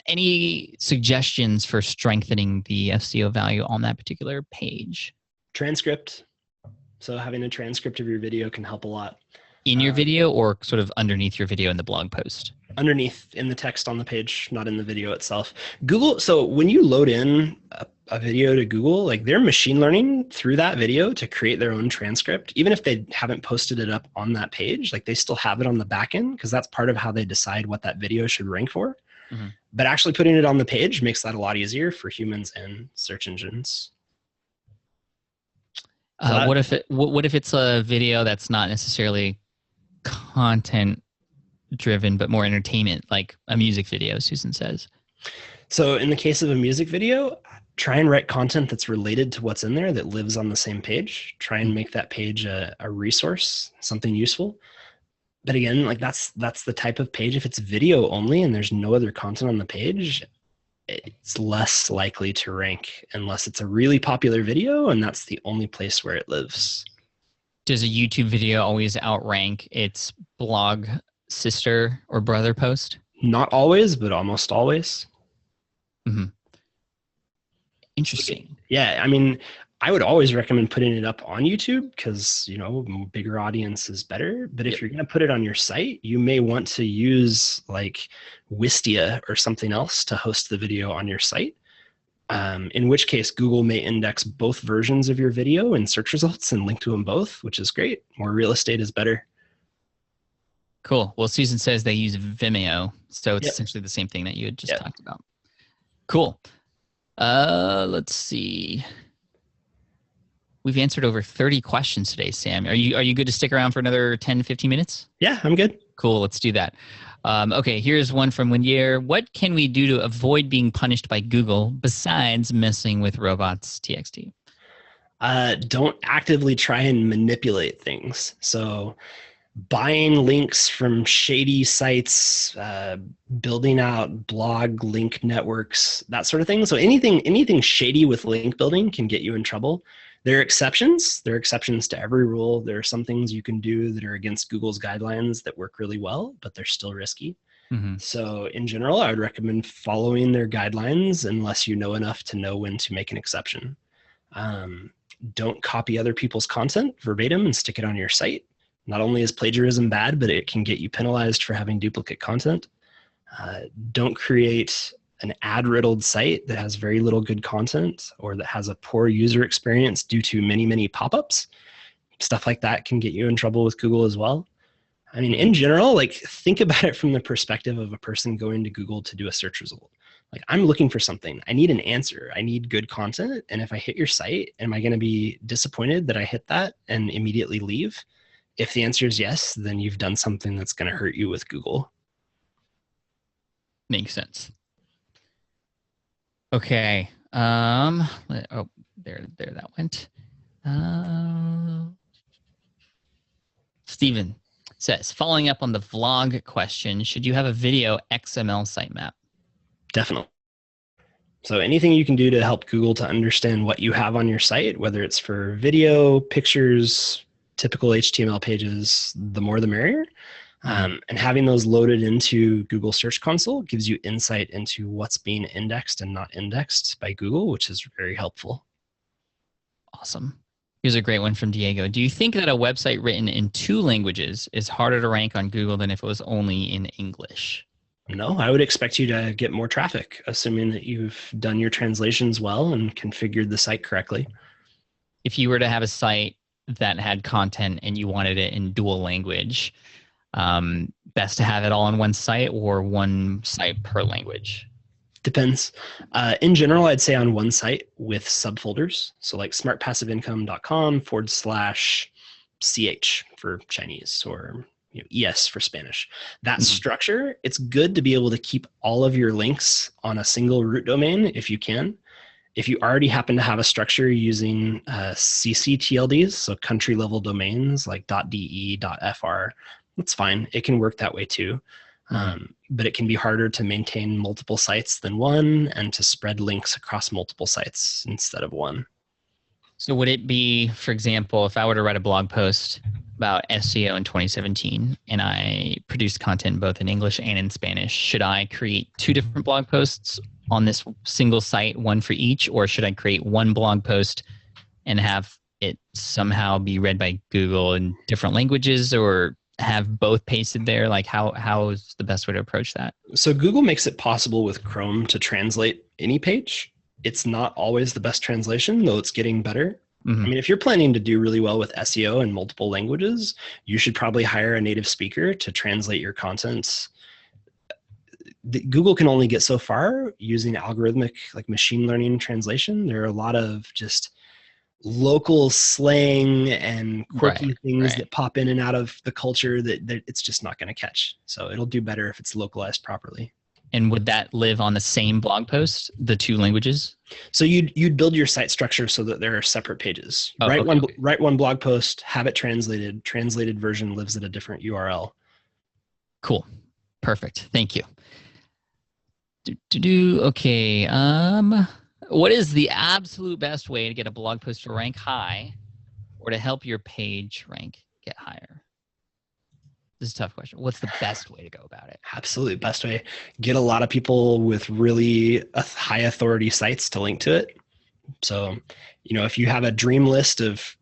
Any suggestions for strengthening the SEO value on that particular page? Transcript. So having a transcript of your video can help a lot. In your video or sort of underneath your video in the blog post? Underneath in the text on the page, not in the video itself. Google, so when you load in a video to Google, like they're machine learning through that video to create their own transcript. Even if they haven't posted it up on that page, like they still have it on the back end because that's part of how they decide what that video should rank for. But actually putting it on the page makes that a lot easier for humans and search engines. What if it's a video that's not necessarily content driven but more entertainment, like a music video, Susan says? So in the case of a music video, try and write content that's related to what's in there that lives on the same page. Try and make that page a resource, something useful. But again, like that's the type of page. If it's video only and there's no other content on the page, it's less likely to rank unless it's a really popular video and that's the only place where it lives. Does a YouTube video always outrank its blog sister or brother post? Not always, but almost always. Mm-hmm. Interesting. Yeah, I mean, I would always recommend putting it up on YouTube because, you know, bigger audience is better. But if you're going to put it on your site, you may want to use like Wistia or something else to host the video on your site. In which case, Google may index both versions of your video in search results and link to them both, which is great. More real estate is better. Cool. Well, Susan says they use Vimeo, so it's essentially the same thing that you had just talked about. Cool. Let's see. We've answered over 30 questions today, Sam. Are you good to stick around for another 10, 15 minutes? Yeah, I'm good. Cool. Let's do that. Okay, here's one from Windier. What can we do to avoid being punished by Google besides messing with robots.txt? Don't actively try and manipulate things. So buying links from shady sites, building out blog link networks, that sort of thing. So anything shady with link building can get you in trouble. There are exceptions. There are exceptions to every rule. There are some things you can do that are against Google's guidelines that work really well, but they're still risky. Mm-hmm. So in general, I would recommend following their guidelines unless you know enough to know when to make an exception. Don't copy other people's content verbatim and stick it on your site. Not only is plagiarism bad, but it can get you penalized for having duplicate content. Don't create an ad-riddled site that has very little good content or that has a poor user experience due to many, many pop-ups. Stuff like that can get you in trouble with Google as well. I mean, in general, like think about it from the perspective of a person going to Google to do a search result. Like I'm looking for something. I need an answer. I need good content. And if I hit your site, am I going to be disappointed that I hit that and immediately leave? If the answer is yes, then you've done something that's going to hurt you with Google. Makes sense. Okay. Oh, there that went. Steven says, following up on the vlog question, should you have a video XML sitemap? Definitely. So anything you can do to help Google to understand what you have on your site, whether it's for video, pictures, typical HTML pages, the more the merrier. And having those loaded into Google Search Console gives you insight into what's being indexed and not indexed by Google, which is very helpful. Awesome. Here's a great one from Diego. Do you think that a website written in 2 languages is harder to rank on Google than if it was only in English? No, I would expect you to get more traffic, assuming that you've done your translations well and configured the site correctly. If you were to have a site that had content and you wanted it in dual language, best to have it all on one site or one site per language? Depends. In general, I'd say on one site with subfolders. So like smartpassiveincome.com/ch for Chinese or ES for Spanish. That structure, it's good to be able to keep all of your links on a single root domain if you can. If you already happen to have a structure using ccTLDs, so country level domains like .de, .fr, that's fine. It can work that way too. But it can be harder to maintain multiple sites than one and to spread links across multiple sites instead of one. So would it be, for example, if I were to write a blog post about SEO in 2017 and I produced content both in English and in Spanish, should I create 2 different blog posts on this single site, one for each, or should I create one blog post and have it somehow be read by Google in different languages, or have both pasted there? Like how is the best way to approach that? So Google makes it possible with Chrome to translate any page. It's not always the best translation, though it's getting better. I mean, if you're planning to do really well with SEO in multiple languages, you should probably hire a native speaker to translate your content. Google can only get so far using algorithmic, like machine learning translation. There are a lot of just local slang and quirky things that pop in and out of the culture that it's just not going to catch. So it'll do better if it's localized properly. And would that live on the same blog post, the 2 languages? So you'd build your site structure so that there are separate pages. Write one blog post, have it translated. Translated version lives at a different URL. Cool. Perfect. Thank you. Okay. What is the absolute best way to get a blog post to rank high or to help your page get higher? This is a tough question. What's the best way to go about it? Absolutely best way. Get a lot of people with really high authority sites to link to it. So, if you have a dream list of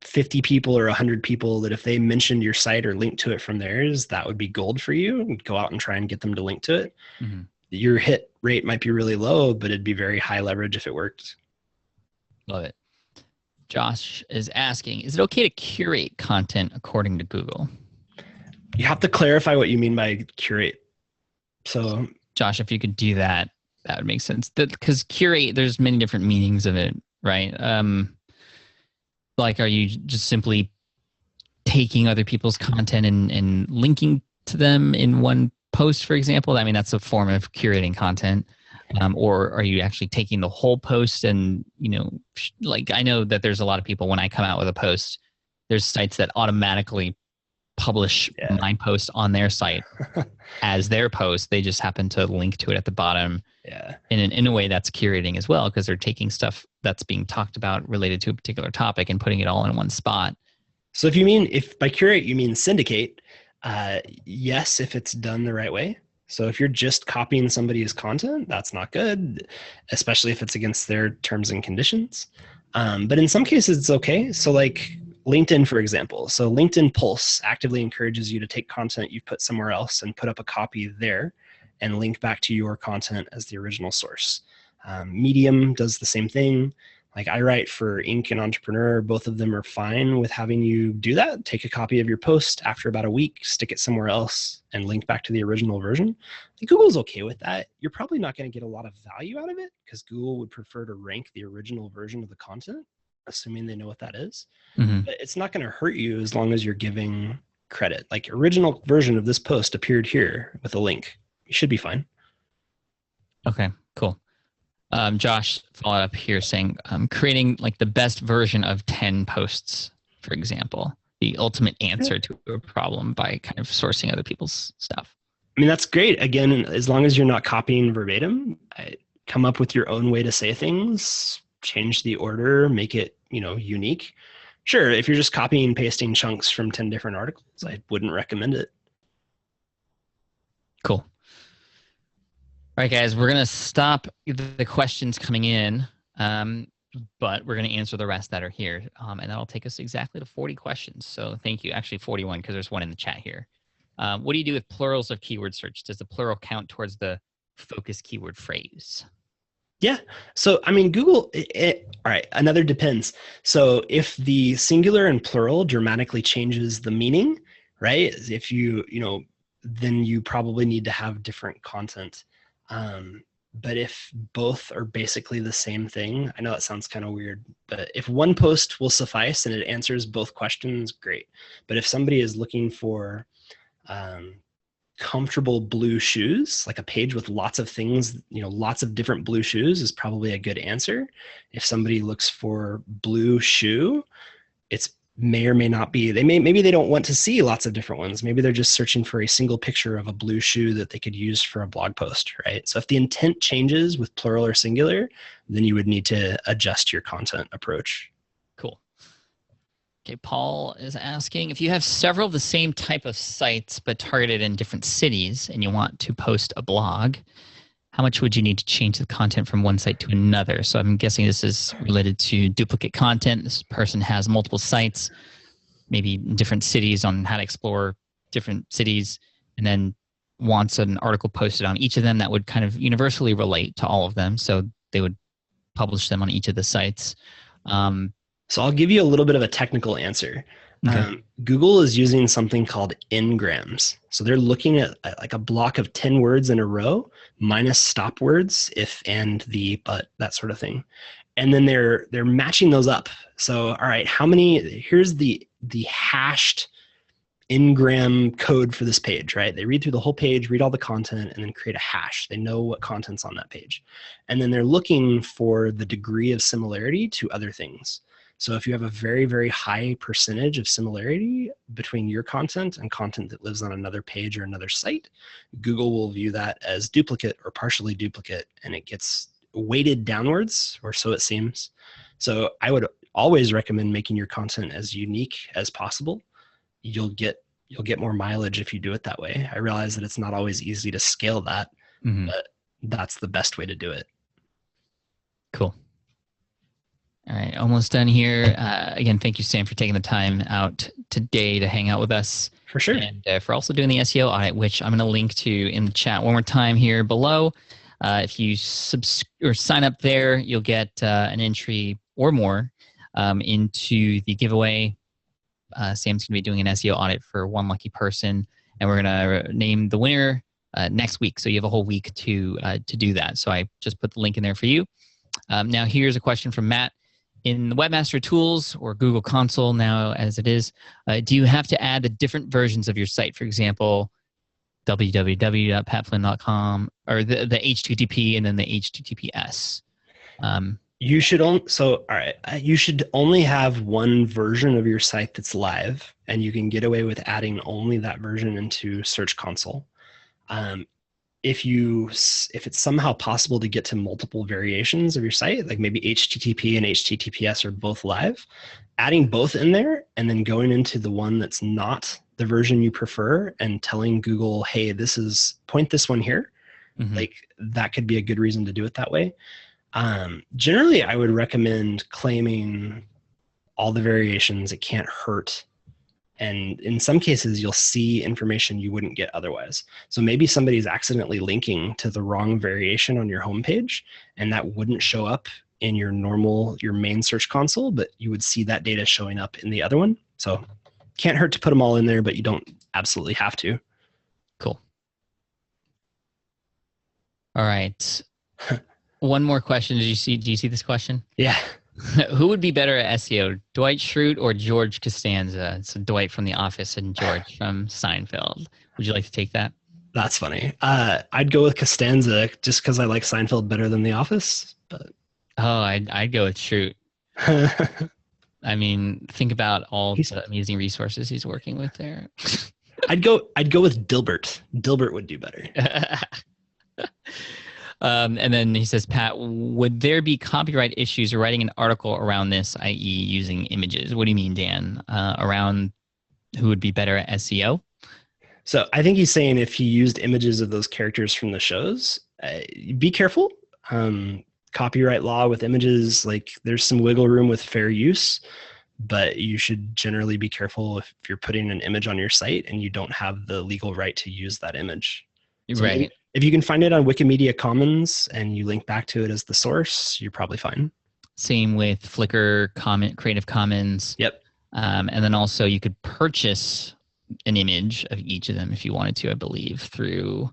50 people or 100 people that if they mentioned your site or linked to it from theirs, that would be gold for you. Go out and try and get them to link to it. Mm-hmm. Your hit rate might be really low, but it'd be very high leverage if it worked. Love it. Josh is asking, is it okay to curate content according to Google? You have to clarify what you mean by curate. So, Josh, if you could do that, that would make sense. Because curate, there's many different meanings of it, right? Like, are you just simply taking other people's content and linking to them in one post, for example? I mean, that's a form of curating content. Or are you actually taking the whole post and, like, I know that there's a lot of people, when I come out with a post, there's sites that automatically publish my post on their site as their post. They just happen to link to it at the bottom. Yeah. And in a way, that's curating as well, because they're taking stuff that's being talked about related to a particular topic and putting it all in one spot. So if by curate you mean syndicate, yes, if it's done the right way. So if you're just copying somebody's content, that's not good, especially if it's against their terms and conditions. But in some cases, it's okay. So like LinkedIn, for example. So LinkedIn Pulse actively encourages you to take content you've put somewhere else and put up a copy there and link back to your content as the original source. Medium does the same thing. Like I write for Inc. and Entrepreneur, both of them are fine with having you do that. Take a copy of your post after about a week, stick it somewhere else and link back to the original version. Google's okay with that. You're probably not going to get a lot of value out of it because Google would prefer to rank the original version of the content, assuming they know what that is. Mm-hmm. But it's not going to hurt you as long as you're giving credit. Like original version of this post appeared here with a link. You should be fine. Okay, cool. Josh followed up here saying, creating like the best version of 10 posts, for example, the ultimate answer to a problem by kind of sourcing other people's stuff. I mean, that's great. Again, as long as you're not copying verbatim, come up with your own way to say things, change the order, make it, unique. Sure, if you're just copying and pasting chunks from 10 different articles, I wouldn't recommend it. Cool. All right, guys, we're going to stop the questions coming in, but we're going to answer the rest that are here, and that'll take us exactly to 40 questions. So thank you. Actually, 41, because there's one in the chat here. What do you do with plurals of keyword search? Does the plural count towards the focus keyword phrase? Yeah. So, I mean, Google, all right, another depends. So if the singular and plural dramatically changes the meaning, right? If then you probably need to have different content. But if both are basically the same thing, I know that sounds kind of weird, but if one post will suffice and it answers both questions, great. But if somebody is looking for comfortable blue shoes, like a page with lots of things, lots of different blue shoes is probably a good answer. If somebody looks for blue shoe, it's may or may not be, maybe they don't want to see lots of different ones. Maybe they're just searching for a single picture of a blue shoe that they could use for a blog post, right? So if the intent changes with plural or singular, then you would need to adjust your content approach. Cool. Okay, Paul is asking, if you have several of the same type of sites but targeted in different cities and you want to post a blog, how much would you need to change the content from one site to another? So I'm guessing this is related to duplicate content. This person has multiple sites, maybe in different cities, on how to explore different cities, and then wants an article posted on each of them that would kind of universally relate to all of them. So they would publish them on each of the sites. So I'll give you a little bit of a technical answer. Okay. Google is using something called n-grams. So they're looking at like a block of 10 words in a row minus stop words, if, and, the, but, that sort of thing. And then they're matching those up. So, all right, here's the hashed n-gram code for this page, right? They read through the whole page, read all the content, and then create a hash. They know what content's on that page. And then they're looking for the degree of similarity to other things. So if you have a very, very high percentage of similarity between your content and content that lives on another page or another site, Google will view that as duplicate or partially duplicate, and it gets weighted downwards, or so it seems. So I would always recommend making your content as unique as possible. You'll get more mileage if you do it that way. I realize that it's not always easy to scale that, but that's the best way to do it. Cool. All right, almost done here. Again, thank you, Sam, for taking the time out today to hang out with us. For sure. And for also doing the SEO audit, which I'm going to link to in the chat one more time here below. If you sign up there, you'll get an entry or more into the giveaway. Sam's going to be doing an SEO audit for one lucky person, and we're going to name the winner next week. So you have a whole week to do that. So I just put the link in there for you. Now here's a question from Matt. In the Webmaster Tools or Google Console now as it is, do you have to add the different versions of your site? For example, www.patflynn.com or the HTTP and then the HTTPS. You should you should only have one version of your site that's live, and you can get away with adding only that version into Search Console. If it's somehow possible to get to multiple variations of your site, like maybe HTTP and HTTPS are both live, adding both in there and then going into the one that's not the version you prefer and telling Google, hey, point this one here. Like that could be a good reason to do it that way. Generally, I would recommend claiming all the variations. It can't hurt. And in some cases, you'll see information you wouldn't get otherwise. So maybe somebody's accidentally linking to the wrong variation on your homepage, and that wouldn't show up in your main Search Console, but you would see that data showing up in the other one. So can't hurt to put them all in there, but you don't absolutely have to. Cool. All right. One more question. Do you see this question? Yeah. Who would be better at SEO, Dwight Schrute or George Costanza? It's Dwight from The Office and George from Seinfeld. Would you like to take that? That's funny. I'd go with Costanza just because I like Seinfeld better than The Office. But I'd go with Schrute. I mean, think about all the amazing resources he's working with there. I'd go with Dilbert. Dilbert would do better. And then he says, Pat, would there be copyright issues writing an article around this, i.e. using images? What do you mean, Dan? Around who would be better at SEO? So I think he's saying if he used images of those characters from the shows, be careful. Copyright law with images, like there's some wiggle room with fair use, but you should generally be careful if you're putting an image on your site and you don't have the legal right to use that image. So right. If you can find it on Wikimedia Commons and you link back to it as the source, you're probably fine. Same with Flickr, Creative Commons. Yep. And then also you could purchase an image of each of them if you wanted to, I believe, through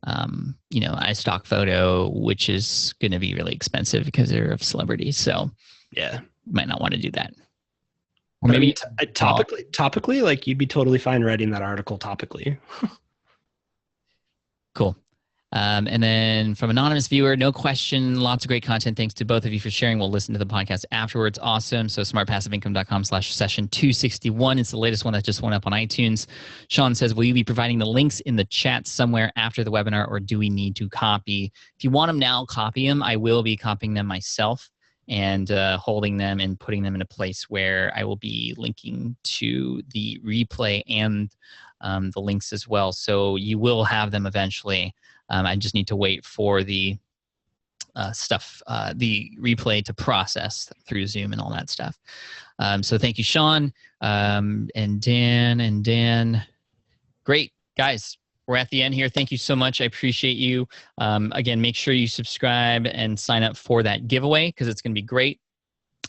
iStock Photo, which is going to be really expensive because they're of celebrities. So yeah, you might not want to do that. Or maybe topically, like you'd be totally fine writing that article topically. Cool. And then from anonymous viewer, no question, lots of great content. Thanks to both of you for sharing. We'll listen to the podcast afterwards. Awesome. So smartpassiveincome.com/session261. It's the latest one that just went up on iTunes. Sean says, will you be providing the links in the chat somewhere after the webinar, or do we need to copy? If you want them now, copy them. I will be copying them myself and holding them and putting them in a place where I will be linking to the replay and the links as well. So you will have them eventually. I just need to wait for the the replay to process through Zoom and all that stuff. So thank you, Sean, and Dan. Great, guys. We're at the end here. Thank you so much. I appreciate you. Again, make sure you subscribe and sign up for that giveaway because it's going to be great.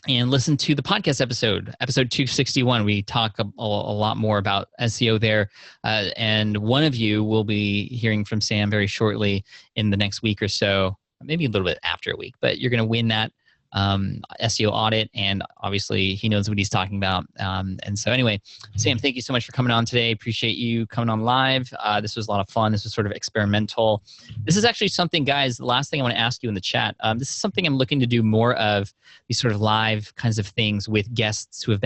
And listen to the podcast episode 261. We talk a lot more about SEO there. And one of you will be hearing from Sam very shortly in the next week or so, maybe a little bit after a week. But you're going to win that SEO audit, and obviously he knows what he's talking about. And so anyway, Sam, thank you so much for coming on today. Appreciate you coming on live. This was a lot of fun. This was sort of experimental. This is actually something, guys, the last thing I want to ask you in the chat, this is something I'm looking to do more of, these sort of live kinds of things with guests who've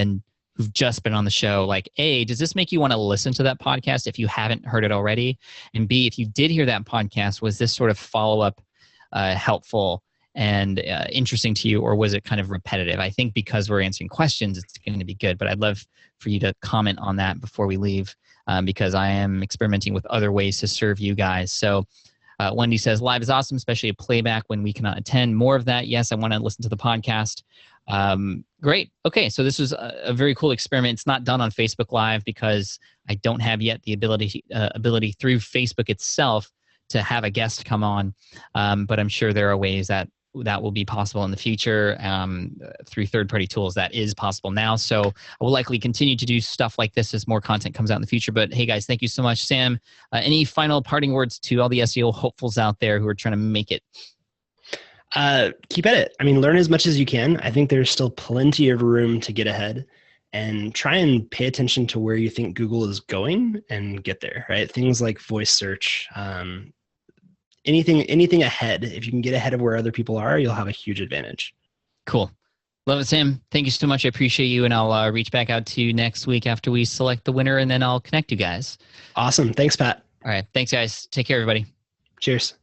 just been on the show. Like, A, does this make you want to listen to that podcast if you haven't heard it already? And B, if you did hear that podcast, was this sort of follow-up helpful and interesting to you, or was it kind of repetitive? I think because we're answering questions, it's going to be good, but I'd love for you to comment on that before we leave, because I am experimenting with other ways to serve you guys. So Wendy says, live is awesome, especially a playback when we cannot attend. More of that. Yes, I want to listen to the podcast. Great. Okay, so this was a very cool experiment. It's not done on Facebook Live because I don't have yet the ability through Facebook itself to have a guest come on, but I'm sure there are ways that will be possible in the future through third-party tools. That is possible now. So I will likely continue to do stuff like this as more content comes out in the future. But hey, guys, thank you so much. Sam, any final parting words to all the SEO hopefuls out there who are trying to make it? Keep at it. I mean, learn as much as you can. I think there's still plenty of room to get ahead, and try and pay attention to where you think Google is going and get there, right? Things like voice search, anything ahead. If you can get ahead of where other people are, you'll have a huge advantage. Cool. Love it, Sam. Thank you so much. I appreciate you, and I'll reach back out to you next week after we select the winner, and then I'll connect you guys. Awesome. Thanks, Pat. All right. Thanks, guys. Take care, everybody. Cheers.